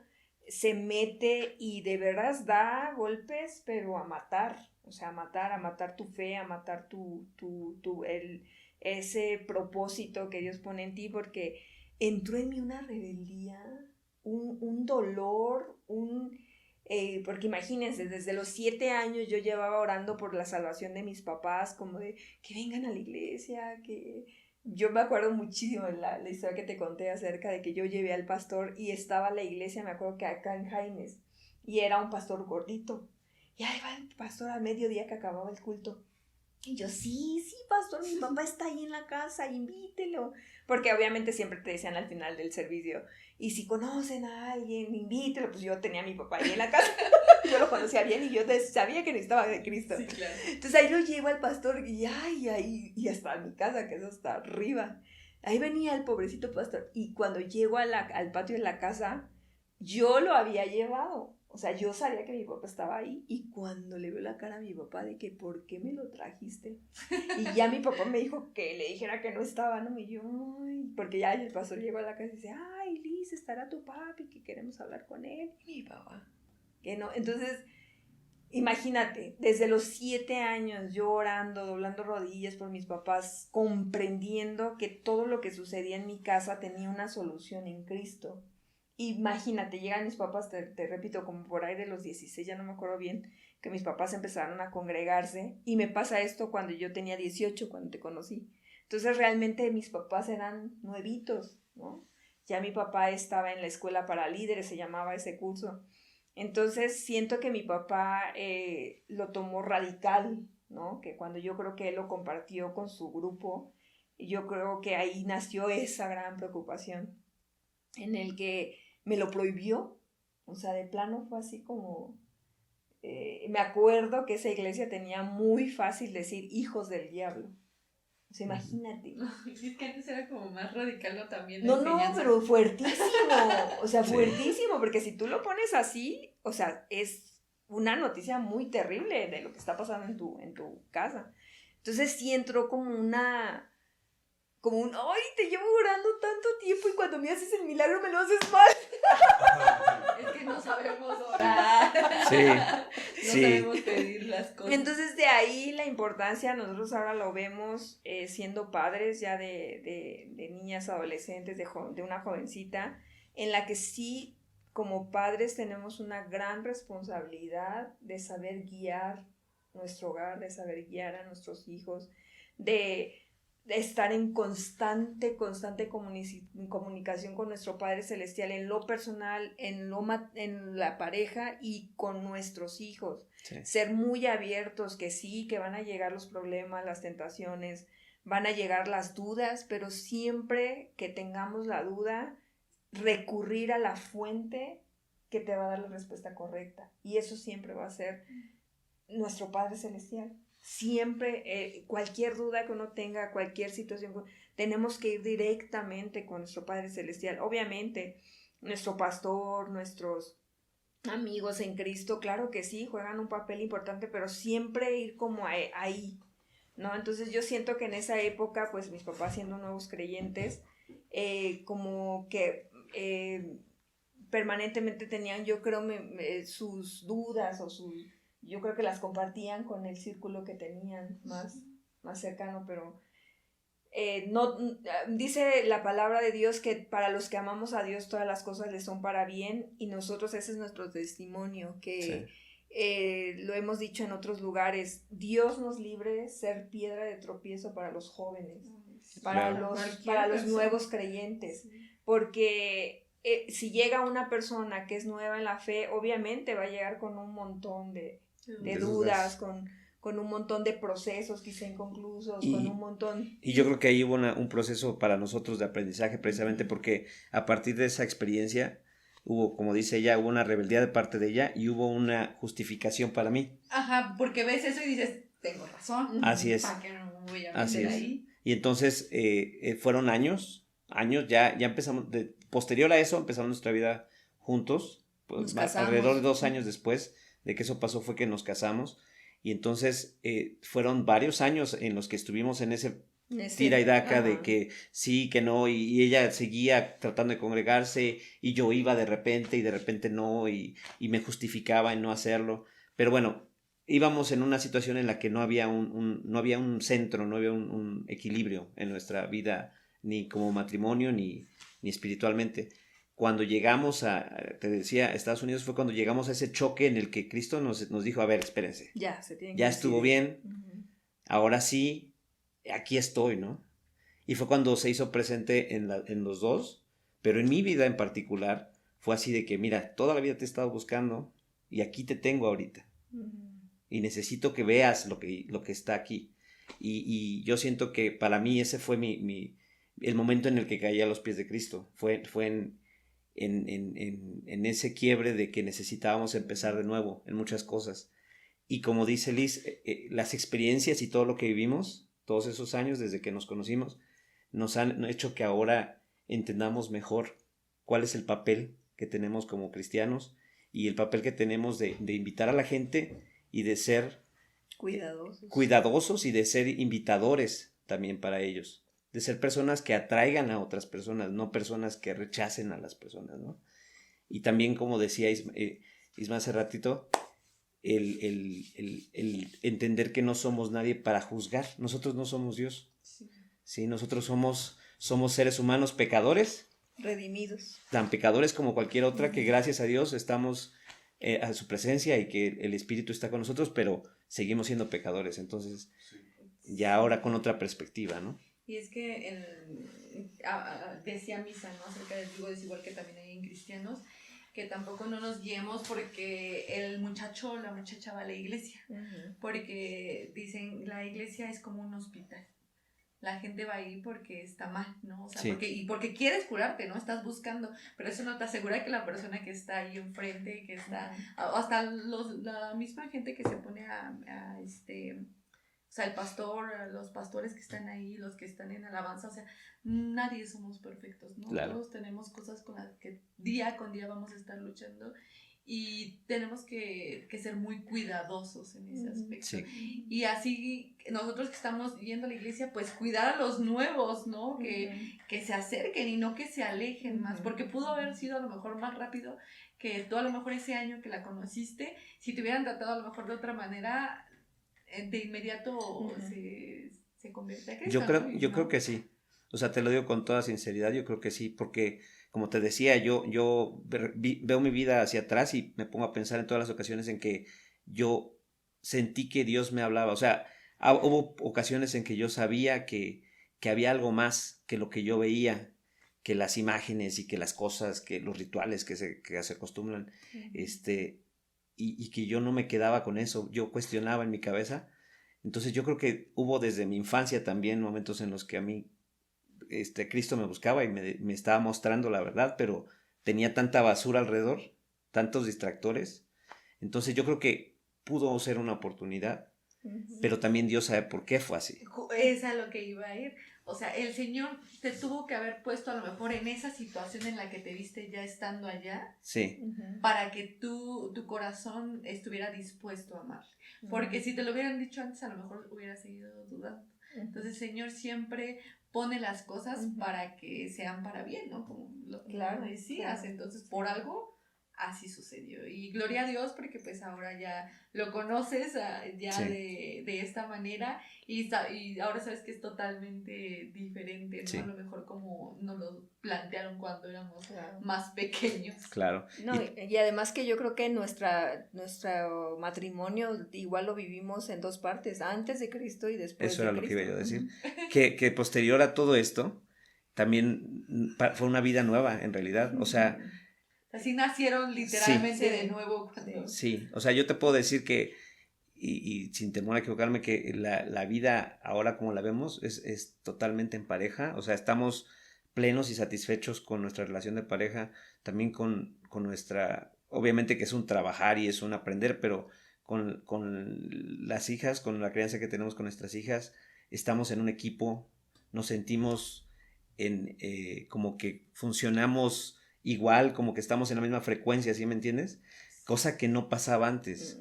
se mete y de verdad da golpes, pero a matar, o sea, a matar tu fe, a matar ese propósito que Dios pone en ti, porque entró en mí una rebeldía, un dolor, porque imagínense, desde los 7 años yo llevaba orando por la salvación de mis papás, como de que vengan a la iglesia, que... Yo me acuerdo muchísimo de la historia que te conté acerca de que yo llevé al pastor y estaba la iglesia, me acuerdo que acá en Jaimes, y era un pastor gordito. Y ahí va el pastor al mediodía que acababa el culto. Y yo, sí, pastor, mi papá está ahí en la casa, invítelo. Porque obviamente siempre te decían al final del servicio, y si conocen a alguien, invítelo. Pues yo tenía a mi papá ahí en la casa, yo lo conocía bien y yo sabía que necesitaba de Cristo. Sí, claro. Entonces ahí lo llevo al pastor y hasta mi casa, que es hasta arriba. Ahí venía el pobrecito pastor y cuando llego al patio de la casa, yo lo había llevado. O sea, yo sabía que mi papá estaba ahí y cuando le veo la cara a mi papá de que ¿por qué me lo trajiste? Y ya mi papá me dijo que le dijera que no estaba, ¿no? Y yo, ay, porque ya el pastor llegó a la casa y dice, ay, Liz, estará tu papi, que queremos hablar con él. Y mi papá, que no. Entonces, imagínate, desde los 7 años yo orando, doblando rodillas por mis papás, comprendiendo que todo lo que sucedía en mi casa tenía una solución en Cristo. Imagínate, llegan mis papás, te repito, como por ahí de los 16, ya no me acuerdo bien, que mis papás empezaron a congregarse y me pasa esto cuando yo tenía 18, cuando te conocí. Entonces realmente mis papás eran nuevitos, ¿no? Ya mi papá estaba en la escuela para líderes, se llamaba ese curso. Entonces siento que mi papá lo tomó radical, ¿no? Que cuando yo creo que él lo compartió con su grupo, yo creo que ahí nació esa gran preocupación en el que me lo prohibió, o sea, de plano fue así como, me acuerdo que esa iglesia tenía muy fácil decir hijos del diablo, o sea, imagínate. Es que antes era como más radical, ¿no? También No, pero fuertísimo, o sea, fuertísimo, porque si tú lo pones así, o sea, es una noticia muy terrible de lo que está pasando en tu casa. Entonces sí entró como ay, te llevo orando tanto tiempo y cuando me haces el milagro me lo haces mal. Es que no sabemos orar. Sí, no sabemos pedir las cosas. Entonces de ahí la importancia, nosotros ahora lo vemos siendo padres ya de niñas, adolescentes, de una jovencita, en la que sí, como padres tenemos una gran responsabilidad de saber guiar nuestro hogar, de saber guiar a nuestros hijos, de estar en constante comunicación con nuestro Padre Celestial en lo personal, en la pareja y con nuestros hijos. Sí. Ser muy abiertos, que sí, que van a llegar los problemas, las tentaciones, van a llegar las dudas, pero siempre que tengamos la duda, recurrir a la fuente que te va a dar la respuesta correcta. Y eso siempre va a ser nuestro Padre Celestial. Siempre, cualquier duda que uno tenga, cualquier situación, tenemos que ir directamente con nuestro Padre Celestial. Obviamente, nuestro pastor, nuestros amigos en Cristo, claro que sí, juegan un papel importante, pero siempre ir como ahí, ¿no? Entonces yo siento que en esa época, pues mis papás siendo nuevos creyentes, como que permanentemente tenían, yo creo, sus dudas o yo creo que las compartían con el círculo que tenían más cercano, pero dice la palabra de Dios que para los que amamos a Dios todas las cosas les son para bien, y nosotros ese es nuestro testimonio, que lo hemos dicho en otros lugares. Dios nos libre de ser piedra de tropiezo para los jóvenes, para los nuevos creyentes, porque si llega una persona que es nueva en la fe, obviamente va a llegar con un montón de dudas, con un montón de procesos quizá inconclusos, con un montón... Y yo creo que ahí hubo un proceso para nosotros de aprendizaje, precisamente porque a partir de esa experiencia hubo, como dice ella, hubo una rebeldía de parte de ella y hubo una justificación para mí. Ajá, porque ves eso y dices, tengo razón. Así es. ¿Para qué no me voy a Así meter es. ahí? Y entonces fueron años, ya empezamos, posterior a eso empezamos nuestra vida juntos, pues, alrededor de 2 años después de que eso pasó fue que nos casamos. Y entonces fueron varios años en los que estuvimos en ese tira y daca de que sí, que no, y ella seguía tratando de congregarse y yo iba de repente y de repente no, y me justificaba en no hacerlo. Pero bueno, íbamos en una situación en la que no había no había un centro, no había un equilibrio en nuestra vida, ni como matrimonio, ni espiritualmente. Cuando llegamos te decía, Estados Unidos, fue cuando llegamos a ese choque en el que Cristo nos dijo, a ver, espérense, ya estuvo bien, ahora sí, aquí estoy, ¿no? Y fue cuando se hizo presente en los dos, pero en mi vida en particular, fue así de que, mira, toda la vida te he estado buscando y aquí te tengo ahorita. Y necesito que veas lo que está aquí. Y yo siento que para mí ese fue el momento en el que caí a los pies de Cristo. Fue en ese quiebre de que necesitábamos empezar de nuevo en muchas cosas. Y como dice Liz, las experiencias y todo lo que vivimos, todos esos años desde que nos conocimos, nos han hecho que ahora entendamos mejor cuál es el papel que tenemos como cristianos y el papel que tenemos de invitar a la gente y de ser cuidadosos y de ser invitadores también para ellos, de ser personas que atraigan a otras personas, no personas que rechacen a las personas, ¿no? Y también, como decía Isma hace ratito, el entender que no somos nadie para juzgar. Nosotros no somos Dios. Sí, nosotros somos seres humanos pecadores, redimidos, tan pecadores como cualquier otra, que gracias a Dios estamos a su presencia y que el Espíritu está con nosotros, pero seguimos siendo pecadores. Entonces, ya ahora con otra perspectiva, ¿no? Y es que decía Misa, ¿no? Acerca del yugo desigual que también hay en cristianos, que tampoco no nos guiemos porque el muchacho o la muchacha va a la iglesia, porque dicen la iglesia es como un hospital. La gente va ahí porque está mal, ¿no? O sea, sí. porque quieres curarte, ¿no? Estás buscando, pero eso no te asegura que la persona que está ahí enfrente, que está, hasta la misma gente que se pone o sea, el pastor, los pastores que están ahí, los que están en alabanza, o sea, nadie somos perfectos, ¿no? Claro. Todos tenemos cosas con las que día con día vamos a estar luchando y tenemos que ser muy cuidadosos en ese aspecto. Sí. Y así nosotros que estamos yendo a la iglesia, pues cuidar a los nuevos, ¿no? Que se acerquen y no que se alejen más, porque pudo haber sido a lo mejor más rápido que tú a lo mejor ese año que la conociste, si te hubieran tratado a lo mejor de otra manera, de inmediato se convierte a Cristo. Yo creo que sí. O sea, te lo digo con toda sinceridad, yo creo que sí, porque como te decía, yo veo mi vida hacia atrás y me pongo a pensar en todas las ocasiones en que yo sentí que Dios me hablaba. O sea, hubo ocasiones en que yo sabía que había algo más que lo que yo veía, que las imágenes y que las cosas, que los rituales que se acostumbran, y que yo no me quedaba con eso, yo cuestionaba en mi cabeza. Entonces yo creo que hubo desde mi infancia también momentos en los que a mí Cristo me buscaba y me estaba mostrando la verdad, pero tenía tanta basura alrededor, tantos distractores. Entonces yo creo que pudo ser una oportunidad, pero también Dios sabe por qué fue así. Es a lo que iba a ir. O sea, el Señor te tuvo que haber puesto a lo mejor en esa situación en la que te viste ya estando allá, Sí, para que tu corazón estuviera dispuesto a amar. Porque si te lo hubieran dicho antes, a lo mejor hubieras seguido dudando. Entonces el Señor siempre pone las cosas para que sean para bien, ¿no? Como lo que decías. Entonces, por algo, así sucedió. Y gloria a Dios porque pues ahora ya lo conoces ya Sí. de esta manera y ahora sabes que es totalmente diferente, ¿no? Sí. A lo mejor como nos lo plantearon cuando éramos más pequeños. claro. No, y además que yo creo que nuestro matrimonio igual lo vivimos en dos partes, antes de Cristo y después Eso de era Cristo. lo que iba yo a decir. Que posterior a todo esto, también fue una vida nueva, en realidad. O sea, Así nacieron literalmente Sí. de nuevo cuando... sí. O sea, yo te puedo decir que, y sin temor a equivocarme, que la vida ahora como la vemos es totalmente en pareja. O sea, estamos plenos y satisfechos con nuestra relación de pareja, también con nuestra... Obviamente que es un trabajar y es un aprender, pero con las hijas, con la crianza que tenemos con nuestras hijas, estamos en un equipo, nos sentimos como que funcionamos igual, como que estamos en la misma frecuencia, ¿sí me entiendes? Cosa que no pasaba antes.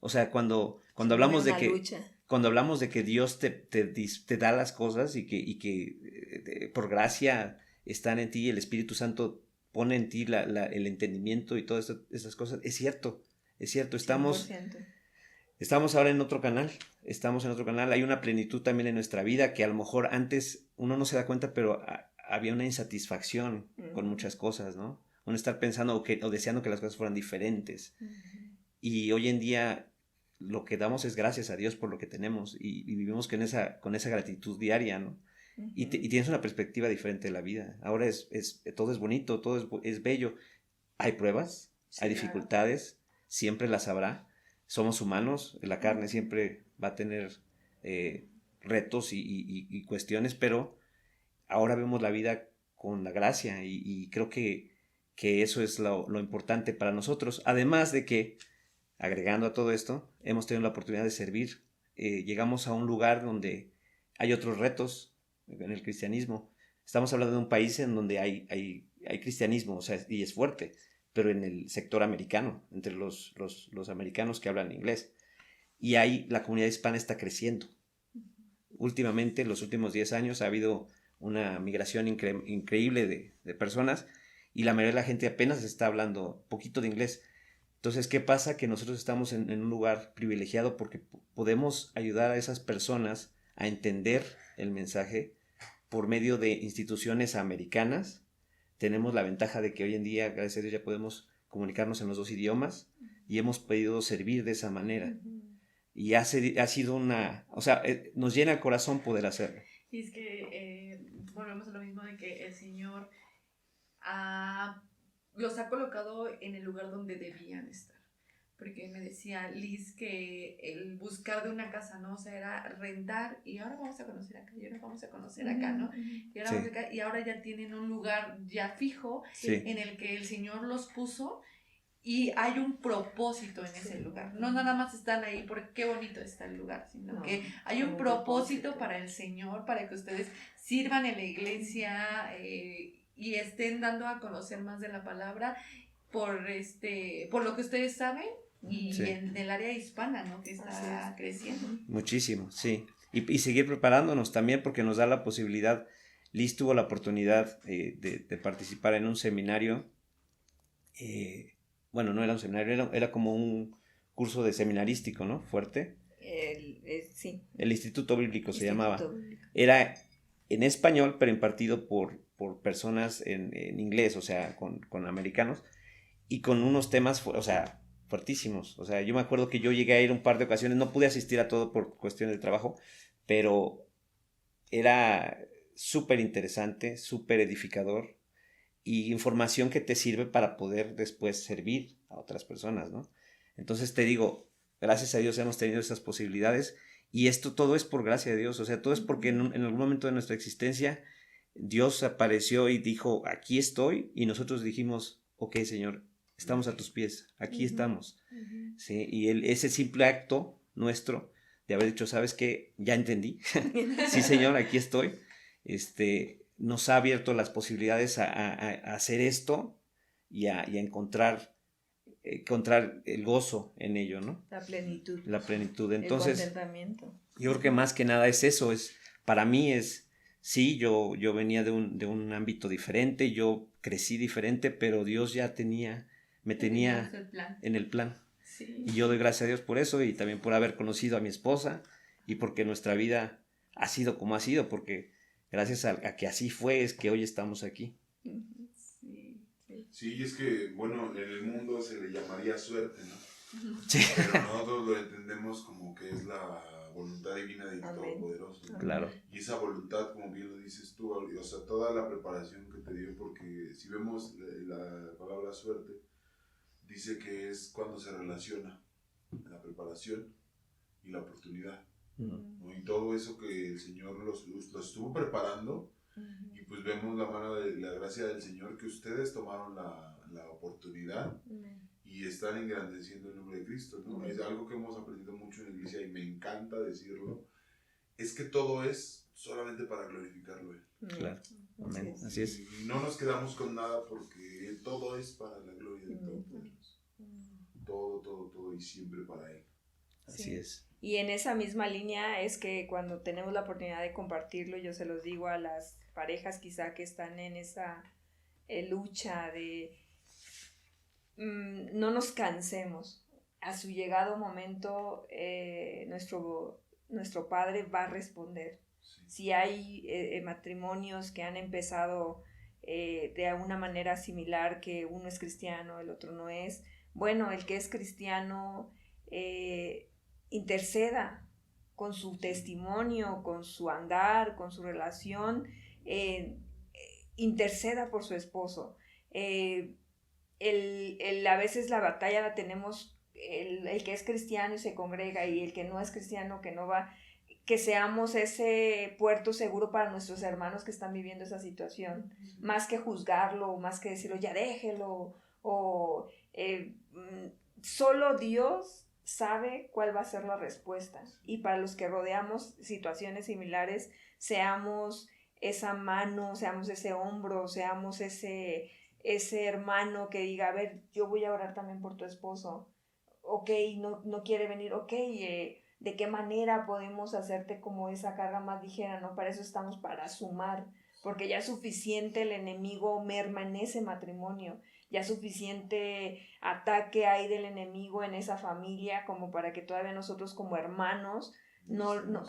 O sea, cuando hablamos de que cuando hablamos de que Dios te da las cosas y que por gracia están en ti y el Espíritu Santo pone en ti el entendimiento y todas esas cosas, es cierto, estamos 100%. ahora en otro canal, hay una plenitud también en nuestra vida que a lo mejor antes uno no se da cuenta, pero había una insatisfacción con muchas cosas, ¿no? Uno estar pensando o deseando que las cosas fueran diferentes. Y hoy en día lo que damos es gracias a Dios por lo que tenemos y vivimos con esa gratitud diaria, ¿no? Y tienes una perspectiva diferente de la vida. Ahora todo es bonito, todo es bello. Hay pruebas, hay dificultades, siempre las habrá. Somos humanos, la carne siempre va a tener retos y cuestiones, pero ahora vemos la vida con la gracia y creo que eso es lo importante para nosotros. Además de que, agregando a todo esto, hemos tenido la oportunidad de servir. Llegamos a un lugar donde hay otros retos en el cristianismo. Estamos hablando de un país en donde hay cristianismo, o sea, y es fuerte, pero en el sector americano, entre los americanos que hablan inglés. Y ahí la comunidad hispana está creciendo. Últimamente, en los últimos 10 años, ha habido una migración increíble de personas y la mayoría de la gente apenas está hablando poquito de inglés. Entonces, ¿qué pasa? Que nosotros estamos en un lugar privilegiado porque podemos ayudar a esas personas a entender el mensaje por medio de instituciones americanas. Tenemos la ventaja de que hoy en día, gracias a Dios, ya podemos comunicarnos en los dos idiomas y hemos podido servir de esa manera. Y ha sido o sea, nos llena el corazón poder hacerlo. Y es que volvemos a lo mismo de que el Señor los ha colocado en el lugar donde debían estar. Porque me decía Liz que el buscar de una casa, ¿no? O sea, era rentar y ahora vamos a conocer acá, y ahora vamos a conocer acá, ¿no? Y ahora, vamos acá, y ahora ya tienen un lugar ya fijo en el que el Señor los puso y hay un propósito en ese lugar. No nada más están ahí porque qué bonito está el lugar, sino que hay un propósito para el Señor, para que ustedes sirvan en la iglesia y estén dando a conocer más de la palabra por lo que ustedes saben y en el área hispana, ¿no? Que está creciendo. Muchísimo, sí. Y seguir preparándonos también porque nos da la posibilidad. Liz tuvo la oportunidad de participar en un seminario. Bueno, no era un seminario, era como un curso de seminarístico, ¿no? Fuerte. Sí. El Instituto Bíblico se llamaba. Era en español, pero impartido por personas en inglés, o sea, con americanos, y con unos temas, o sea, fuertísimos. O sea, yo me acuerdo que yo llegué a ir un par de ocasiones, no pude asistir a todo por cuestiones de trabajo, pero era súper interesante, súper edificador, y información que te sirve para poder después servir a otras personas, ¿no? Entonces te digo, gracias a Dios hemos tenido esas posibilidades y todo es por gracia de Dios, o sea, todo es porque en algún momento de nuestra existencia Dios apareció y dijo, aquí estoy, y nosotros dijimos, ok, Señor, estamos a tus pies, aquí estamos. ¿Sí? Y ese simple acto nuestro de haber dicho, ¿sabes qué? Ya entendí. Sí, Señor, aquí estoy. Nos ha abierto las posibilidades a hacer esto y a encontrar el gozo en ello, ¿no? La plenitud. La plenitud. Entonces, el contentamiento. yo creo que más que nada es eso, para mí sí, yo venía de un ámbito diferente, yo crecí diferente, pero Dios ya me tenía en el plan. Sí. Y yo doy gracias a Dios por eso y también por haber conocido a mi esposa y porque nuestra vida ha sido como ha sido, porque gracias a que así fue es que hoy estamos aquí. Sí, sí. Sí, y es que, bueno, en el mundo se le llamaría suerte, ¿no? Sí. Pero nosotros lo entendemos como que es la voluntad divina del Todopoderoso, ¿no? Claro. Y esa voluntad, como bien lo dices tú, o sea, toda la preparación que te dio, porque si vemos la palabra suerte, dice que es cuando se relaciona la preparación y la oportunidad, ¿no? Y todo eso que el Señor los estuvo preparando, y pues vemos la mano de la gracia del Señor, que ustedes tomaron la oportunidad y están engrandeciendo el nombre de Cristo, ¿no? Es algo que hemos aprendido mucho en la iglesia y me encanta decirlo, es que todo es solamente para glorificarlo a Él. Claro. Amén. Así es. Y no nos quedamos con nada porque todo es para la gloria del Todopoderoso. Todo y siempre para Él. Así es. Y en esa misma línea es que cuando tenemos la oportunidad de compartirlo, yo se los digo a las parejas quizá que están en esa lucha de no nos cansemos. A su llegado momento nuestro Padre va a responder. Sí. Si hay matrimonios que han empezado de una manera similar, que uno es cristiano, el otro no es, bueno, el que es cristiano interceda con su testimonio, con su andar, con su relación, interceda por su esposo. A veces la batalla la tenemos el que es cristiano y se congrega, y el que no es cristiano, que no va, que seamos ese puerto seguro para nuestros hermanos que están viviendo esa situación, más que juzgarlo, más que decirlo, ya déjelo, o solo Dios sabe cuál va a ser la respuesta, y para los que rodeamos situaciones similares, seamos esa mano, seamos ese hombro, seamos ese hermano que diga, a ver, yo voy a orar también por tu esposo, ok, no quiere venir, ok, ¿de qué manera podemos hacerte como esa carga más ligera? ¿No? Para eso estamos, para sumar, porque ya es suficiente el enemigo merma en ese matrimonio, ya suficiente ataque hay del enemigo en esa familia como para que todavía nosotros como hermanos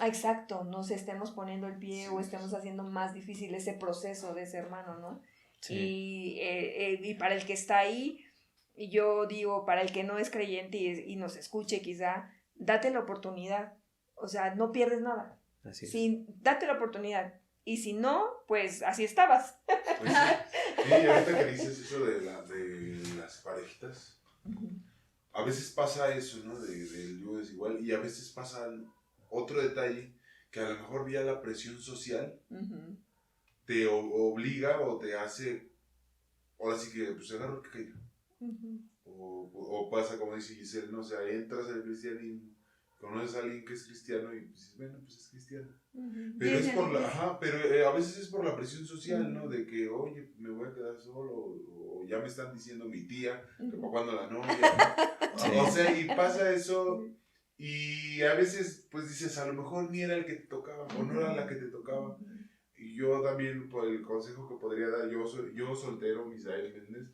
exacto, nos estemos poniendo el pie, o estemos haciendo más difícil ese proceso de ese hermano, ¿no? Sí. Y para el que está ahí, yo digo, para el que no es creyente y nos escuche quizá, date la oportunidad, o sea, no pierdes nada. Así es. Sí, date la oportunidad, y si no, pues así estabas. Pues sí. Y ahorita que dices eso de las parejitas, a veces pasa eso, ¿no? Del yugo desigual, y a veces pasa otro detalle, que a lo mejor vía la presión social te obliga o te hace, ahora sí que pues agarra lo que caiga. O pasa como dice Giselle, ¿no? O sea, entras al cristianismo, conoces a alguien que es cristiano y dices, bueno, pues es cristiano. Pero es por pero a veces es por la presión social, ¿no? De que, oye, me voy a quedar solo, o ya me están diciendo mi tía, que para cuando la novia, ¿no? Sí. O sea, y pasa eso, y a veces, pues dices, a lo mejor ni era el que te tocaba, o no era la que te tocaba. Y yo también, por el consejo que podría dar, yo soltero, Misael Méndez,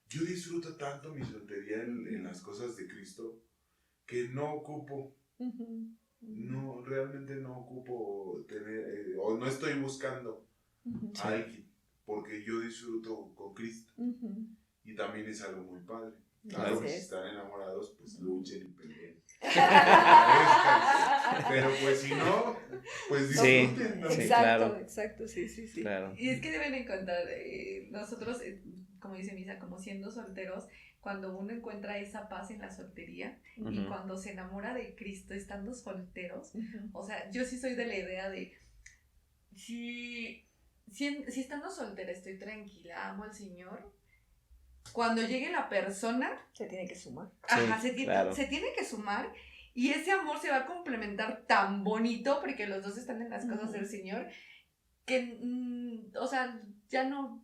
yo disfruto tanto mi soltería en las cosas de Cristo, que no ocupo, no, realmente no ocupo tener, o no estoy buscando a alguien, porque yo disfruto con Cristo, y también es algo muy padre. Claro, si están enamorados, pues luchen y peleen. Pero pues si no, pues disfruten. ¿No? Sí, exacto, claro. Exacto, sí. Claro. Y es que deben encontrar, nosotros, como dice Misa, como siendo solteros, cuando uno encuentra esa paz en la soltería, y cuando se enamora de Cristo estando solteros, o sea, yo sí soy de la idea de, si si estando soltera estoy tranquila, amo al Señor, cuando llegue la persona, Se tiene que sumar. ajá, Sí, claro. se tiene que sumar y ese amor se va a complementar tan bonito porque los dos están en las cosas del Señor que, o sea, ya no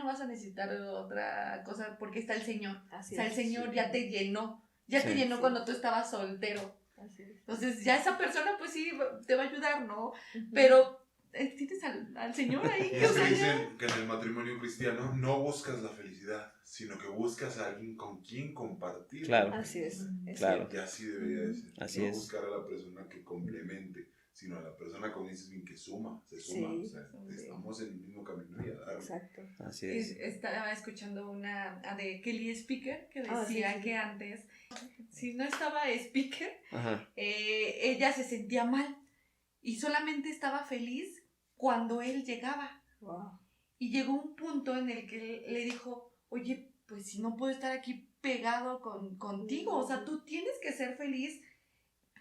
vas a necesitar otra cosa porque está el Señor. Así O sea, el es. Señor Sí. ya te llenó Sí. cuando tú estabas soltero. Así es. Entonces ya esa persona pues sí te va a ayudar, ¿no? Ujú. Pero tienes al Señor ahí. Y es o que sea, ya- dicen que en el matrimonio cristiano no buscas la felicidad, sino que buscas a alguien con quien compartir. Claro. la Así es. felicidad. Es Claro. cierto. Y así debería de ser. Así no es. buscar a la persona que complemente, sino a la persona, como dices bien, que suma, se suma. Sí, O sea, sí. estamos en el mismo camino y a darle. Exacto. Así es. Estaba escuchando una de Kelly Speaker que Ah, sí, decía sí. que antes, si no estaba Speaker, Ajá. ella se sentía mal y solamente estaba feliz cuando él llegaba. Wow. Y llegó un punto en el que le dijo, oye, pues si no puedo estar aquí pegado contigo, o sea, tú tienes que ser feliz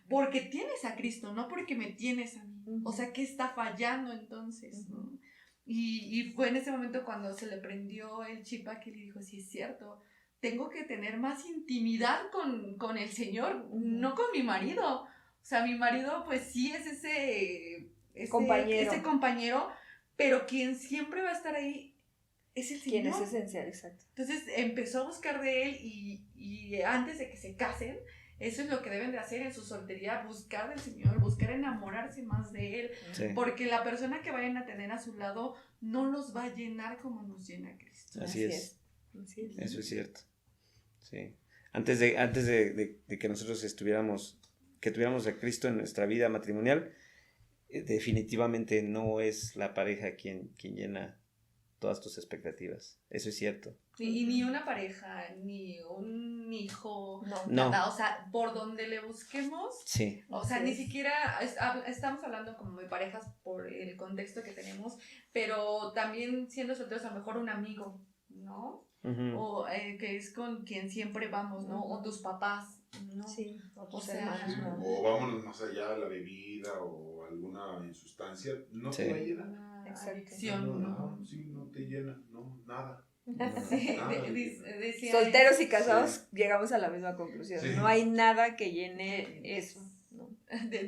porque tienes a Cristo, no porque me tienes a mí. O sea, ¿qué está fallando entonces? ¿No? Y fue en ese momento cuando se le prendió el chip a que le dijo, sí es cierto, tengo que tener más intimidad con el Señor, no con mi marido. O sea, mi marido pues sí es ese compañero, pero quien siempre va a estar ahí es el Señor. Quien es esencial, exacto. Entonces empezó a buscar de él y antes de que se casen, eso es lo que deben de hacer en su soltería, buscar del Señor, buscar enamorarse más de Él, Sí. porque la persona que vayan a tener a su lado no los va a llenar como nos llena Cristo. Así es. Así es. Eso es cierto. Sí. Antes de que nosotros que tuviéramos a Cristo en nuestra vida matrimonial, definitivamente no es la pareja quien llena todas tus expectativas. Eso es cierto. Y ni una pareja, ni un hijo, No. nada, o sea, por donde le busquemos, Sí. o sea, Así ni es. siquiera estamos hablando como de parejas por el contexto que tenemos, pero también siendo solteros a lo mejor un amigo, ¿no? Ujú. O que es con quien siempre vamos, ¿no? O tus papás, ¿no? Sí, otros O sea, hermanos, Sí, ¿no? o vámonos más allá de la bebida o alguna sustancia, no Sí. te va a llenar. Una Exacto. adicción, ¿no? Sí, no te llena, no, nada. Sí, Nada te llena. decía Solteros y casados llegamos a la misma conclusión. Sí. No hay nada que llene eso. ¿no?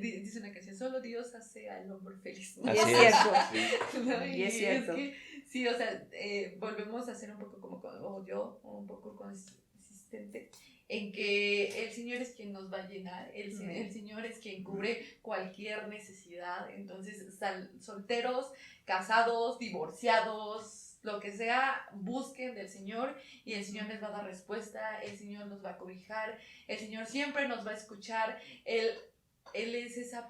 dice una canción, solo Dios hace al hombre feliz, ¿no? Y Así es es. cierto. Sí. ¿No? Y es cierto. que, sí, o sea, volvemos a ser un poco o yo, un poco consistente en que el Señor es quien nos va a llenar, el Señor es quien cubre cualquier necesidad. Entonces, solteros, casados, divorciados, lo que sea, busquen del Señor y el Señor les va a dar respuesta, el Señor nos va a cobijar, el Señor siempre nos va a escuchar, Él es esa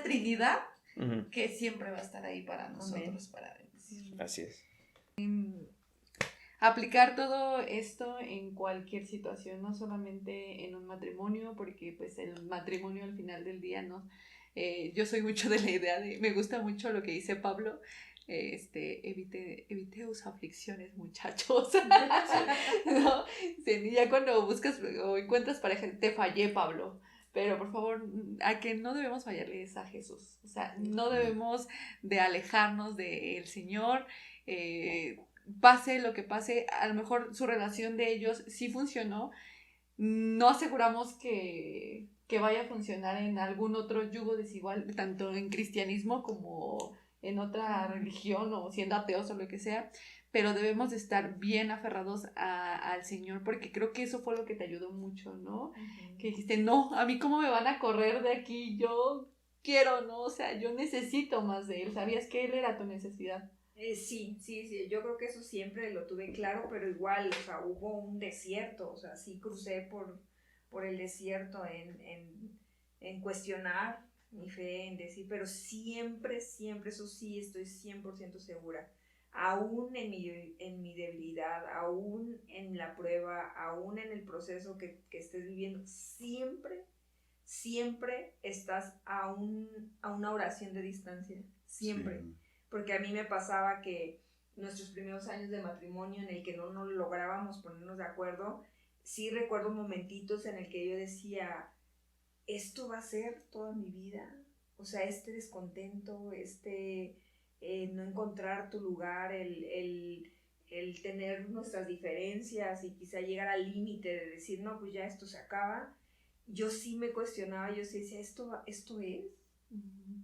Trinidad Ujú. que siempre va a estar ahí para nosotros, para bendecir. Así es. Aplicar todo esto en cualquier situación, no solamente en un matrimonio, porque pues el matrimonio al final del día, ¿no? Yo soy mucho de la idea me gusta mucho lo que dice Pablo, eviteos aflicciones, muchachos. ¿No? Sí, ya cuando buscas o encuentras pareja, te fallé, Pablo. Pero por favor, a que no debemos fallarle es a Jesús. O sea, no debemos de alejarnos del Señor. Pase lo que pase, a lo mejor su relación de ellos sí funcionó. No aseguramos que vaya a funcionar en algún otro yugo desigual, tanto en cristianismo como en otra religión o siendo ateos o lo que sea, pero debemos de estar bien aferrados al Señor, porque creo que eso fue lo que te ayudó mucho, ¿no? Que dijiste, no, a mí cómo me van a correr de aquí, yo quiero, ¿no? O sea, yo necesito más de Él, sabías que Él era tu necesidad. Sí, yo creo que eso siempre lo tuve claro, pero igual, o sea, hubo un desierto, o sea, sí crucé por el desierto en cuestionar mi fe, en decir, pero siempre, eso sí estoy 100% segura, aún en mi debilidad, aún en la prueba, aún en el proceso que estés viviendo, siempre estás a una oración de distancia, siempre. Sí. Porque a mí me pasaba que nuestros primeros años de matrimonio en el que no nos lográbamos ponernos de acuerdo, sí recuerdo momentitos en el que yo decía, ¿esto va a ser toda mi vida? O sea, este descontento, no encontrar tu lugar, el tener nuestras diferencias y quizá llegar al límite de decir, no, pues ya esto se acaba. Yo sí me cuestionaba, yo sí decía, ¿esto es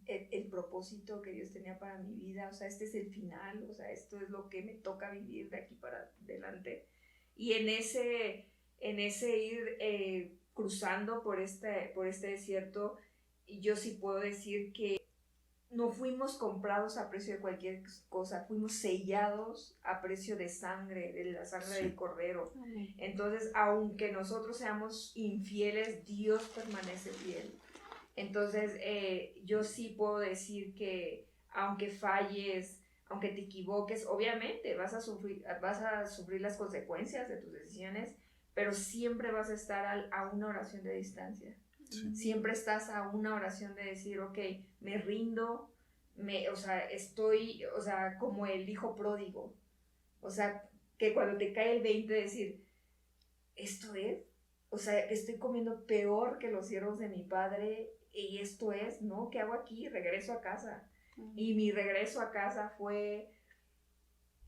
el propósito que Dios tenía para mi vida? O sea, este es el final, o sea, esto es lo que me toca vivir de aquí para adelante. Y en ese ir cruzando por este desierto, yo sí puedo decir que no fuimos comprados a precio de cualquier cosa, fuimos sellados a precio de sangre, de la sangre del Cordero. Amén. Entonces, aunque nosotros seamos infieles, Dios permanece fiel. Entonces, yo sí puedo decir que aunque falles, aunque te equivoques, obviamente vas a sufrir las consecuencias de tus decisiones, pero siempre vas a estar a una oración de distancia. Sí. Siempre estás a una oración de decir, ok, me rindo, estoy, como el hijo pródigo. O sea, que cuando te cae el 20 decir, esto es, estoy comiendo peor que los siervos de mi padre, y esto es, ¿no? ¿Qué hago aquí? Regreso a casa. Y mi regreso a casa fue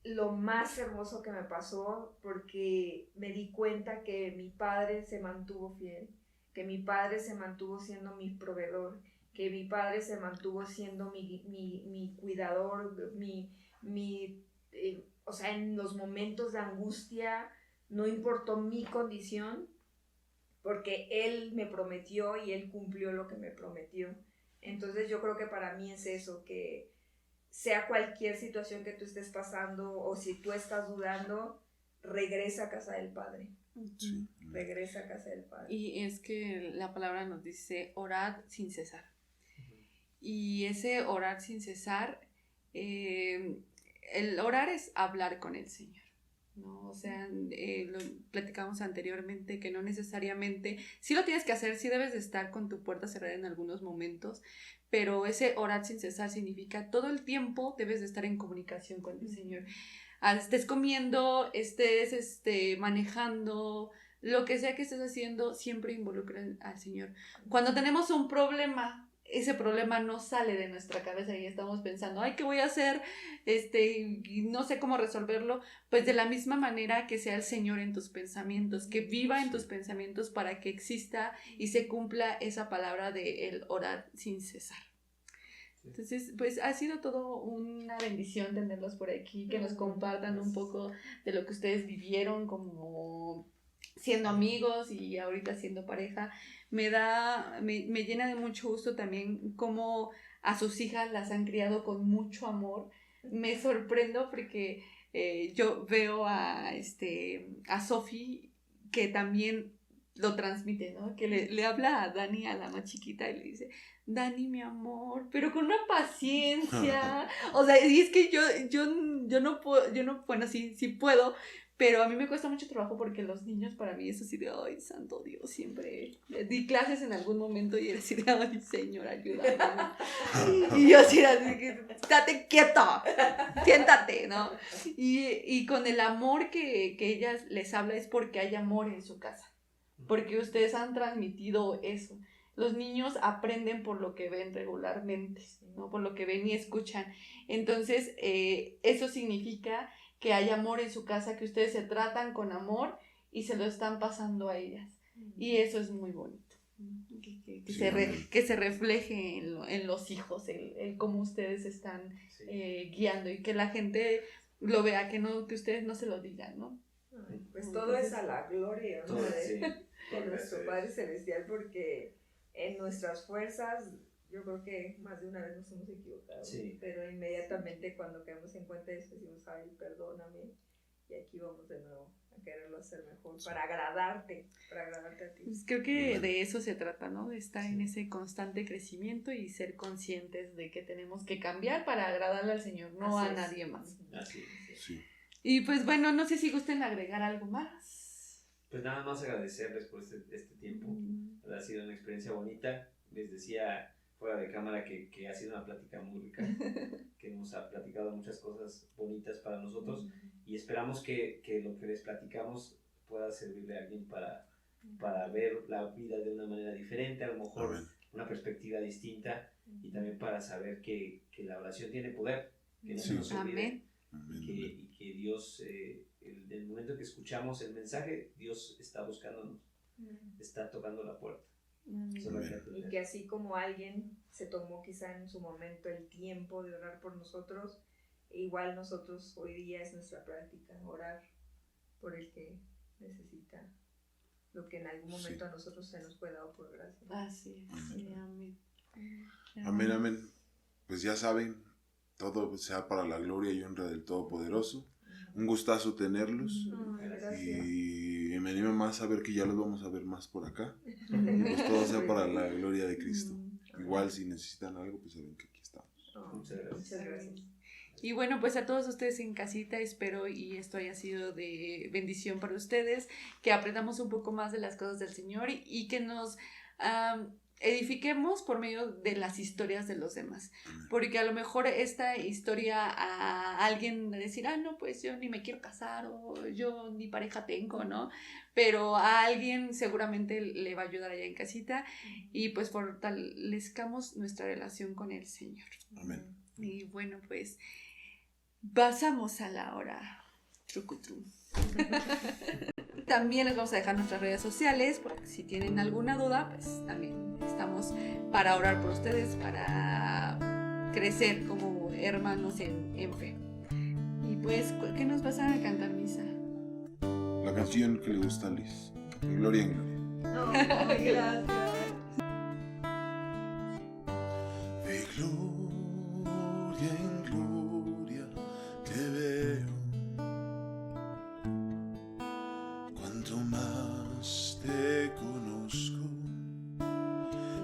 lo más hermoso que me pasó, porque me di cuenta que mi padre se mantuvo fiel, que mi padre se mantuvo siendo mi proveedor, que mi padre se mantuvo siendo mi cuidador, en los momentos de angustia no importó mi condición, porque Él me prometió y Él cumplió lo que me prometió. Entonces yo creo que para mí es eso, que sea cualquier situación que tú estés pasando o si tú estás dudando, regresa a casa del Padre. Sí. Regresa a casa del Padre. Y es que la palabra nos dice orad sin cesar. Y ese orar sin cesar, el orar es hablar con el Señor, ¿no? O sea, lo platicamos anteriormente que no necesariamente, sí lo tienes que hacer, sí debes de estar con tu puerta cerrada en algunos momentos, pero ese orar sin cesar significa todo el tiempo debes de estar en comunicación con el Señor. Estés comiendo, estés manejando, lo que sea que estés haciendo, siempre involucra al Señor. Cuando tenemos un problema, ese problema no sale de nuestra cabeza y estamos pensando, ay, ¿qué voy a hacer? Y no sé cómo resolverlo. Pues de la misma manera que sea el Señor en tus pensamientos, que viva en tus pensamientos para que exista y se cumpla esa palabra de el orar sin cesar. Entonces, pues ha sido todo una bendición tenerlos por aquí, que nos compartan un poco de lo que ustedes vivieron como siendo amigos y ahorita siendo pareja. Me llena de mucho gusto también cómo a sus hijas las han criado con mucho amor. Me sorprendo porque yo veo a Sofi que también lo transmite, ¿no? Que le habla a Dani, a la más chiquita, y le dice, Dani, mi amor, pero con una paciencia. O sea, y es que yo no puedo, bueno, sí puedo, pero a mí me cuesta mucho trabajo porque los niños para mí es así de, ay, santo Dios, siempre di clases en algún momento y era así de, ay, Señor, ayúdame. Y yo así que, estate quieto, siéntate, ¿no? Y con el amor que ellas les habla es porque hay amor en su casa, porque ustedes han transmitido eso. Los niños aprenden por lo que ven regularmente, ¿no? Por lo que ven y escuchan. Entonces, eso significa que hay amor en su casa, que ustedes se tratan con amor y se lo están pasando a ellas. Y eso es muy bonito. Que se refleje en los hijos, el cómo ustedes están guiando y que la gente lo vea, que ustedes no se lo digan, ¿no? Pues todo es a la gloria, ¿no? De nuestro Padre Celestial, porque en nuestras fuerzas yo creo que más de una vez nos hemos equivocado, pero inmediatamente cuando caemos en cuenta decimos, ay, perdóname, y aquí vamos de nuevo a quererlo hacer mejor, para agradarte a ti. Pues creo que de eso se trata, ¿no? De estar en ese constante crecimiento y ser conscientes de que tenemos que cambiar para agradarle al Señor, no a nadie más. Así es. Sí. Y pues bueno, no sé si gusten agregar algo más. Pues nada más agradecerles por este tiempo. Ha sido una experiencia bonita. Les decía fuera de cámara que ha sido una plática muy rica, que hemos platicado muchas cosas bonitas para nosotros y esperamos que lo que les platicamos pueda servirle a alguien para ver la vida de una manera diferente, a lo mejor una perspectiva distinta, y también para saber que la oración tiene poder que no Sí. se nos olvide. Amén. Amén. Y que Dios, el momento que escuchamos el mensaje, Dios está buscándonos, está tocando la puerta. Solo hay que Y atender. que así como alguien se tomó quizá en su momento el tiempo de orar por nosotros, igual nosotros hoy día es nuestra práctica, orar por el que necesita lo que en algún momento Sí. a nosotros se nos fue dado por gracia. Así es. Sí, amén. Amén, amén. Pues ya saben, todo sea para la gloria y honra del Todopoderoso. Un gustazo tenerlos. Gracias. Y me anima más a ver que ya los vamos a ver más por acá. Y pues todo sea para la gloria de Cristo. Igual si necesitan algo, pues saben que aquí estamos. Muchas gracias. Muchas gracias. Y bueno, pues a todos ustedes en casita espero y esto haya sido de bendición para ustedes, que aprendamos un poco más de las cosas del Señor y que nos edifiquemos por medio de las historias de los demás. Porque a lo mejor esta historia a alguien decir, no, pues yo ni me quiero casar o yo ni pareja tengo, ¿no? Pero a alguien seguramente le va a ayudar allá en casita y pues fortalezcamos nuestra relación con el Señor. Amén. Y bueno, pues pasamos a la hora trucutru. También les vamos a dejar nuestras redes sociales, porque si tienen alguna duda, pues también estamos para orar por ustedes, para crecer como hermanos en fe. Y pues, ¿qué nos vas a cantar, Misa? La canción que le gusta a Liz. De gloria en gloria. Gracias. De gloria en gloria te veo, cuanto más te conozco,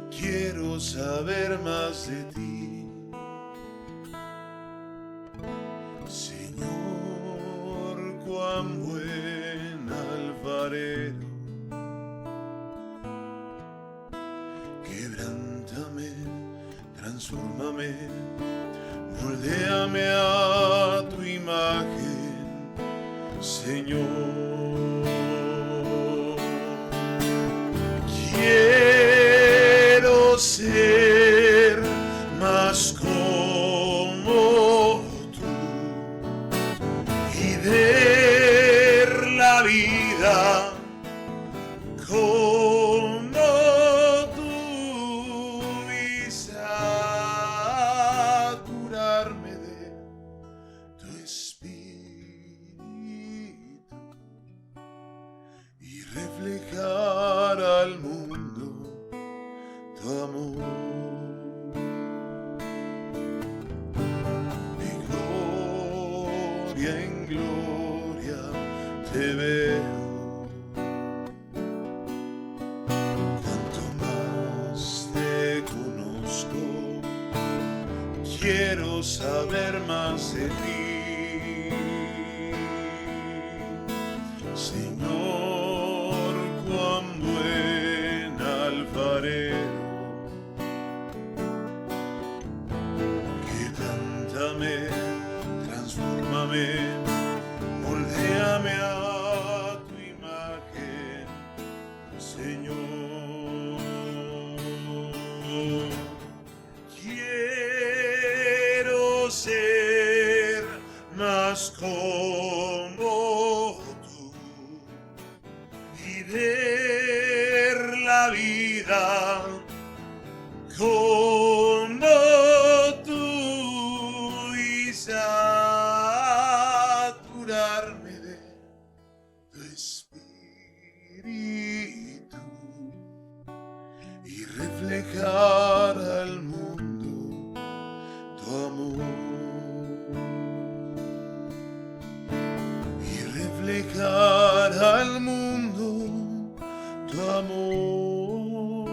quiero saber más de ti, Señor, cuán buen alfarero, quebrántame, transfórmame, moldéame a tu imagen, Señor. Quiero ser más como tú y ver la vida como tú y saturarme de tu espíritu y reflejar al mundo tu amor. De gloria en gloria te veo, cuanto más te conozco, quiero saber más de ti, Señor, cuán buen alfarero, quebrántame, transfórmame, moldéame a tu imagen, Señor. Quiero ser más como tú y ver la vida como tú y saturarme de tu espíritu y reflejar al mundo tu amor y reflejar al mundo tu amor,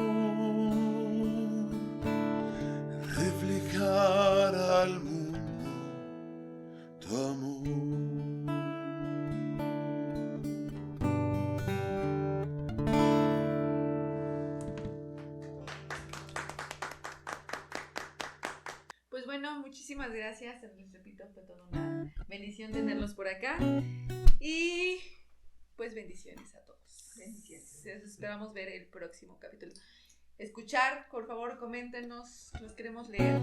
reflejar al mundo tu amor. Pues bueno, muchísimas gracias. Les repito, fue toda una bendición tenerlos por acá. Y pues bendiciones a todos. Bendiciones. Les esperamos ver el próximo capítulo. Escuchar, por favor, coméntenos. Los queremos leer.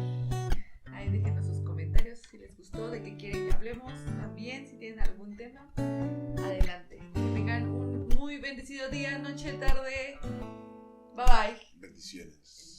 Ahí déjenos sus comentarios si les gustó. de que quieren que hablemos también, si tienen algún tema, adelante. Que tengan un muy bendecido día, noche, tarde. Bye bye. Bendiciones.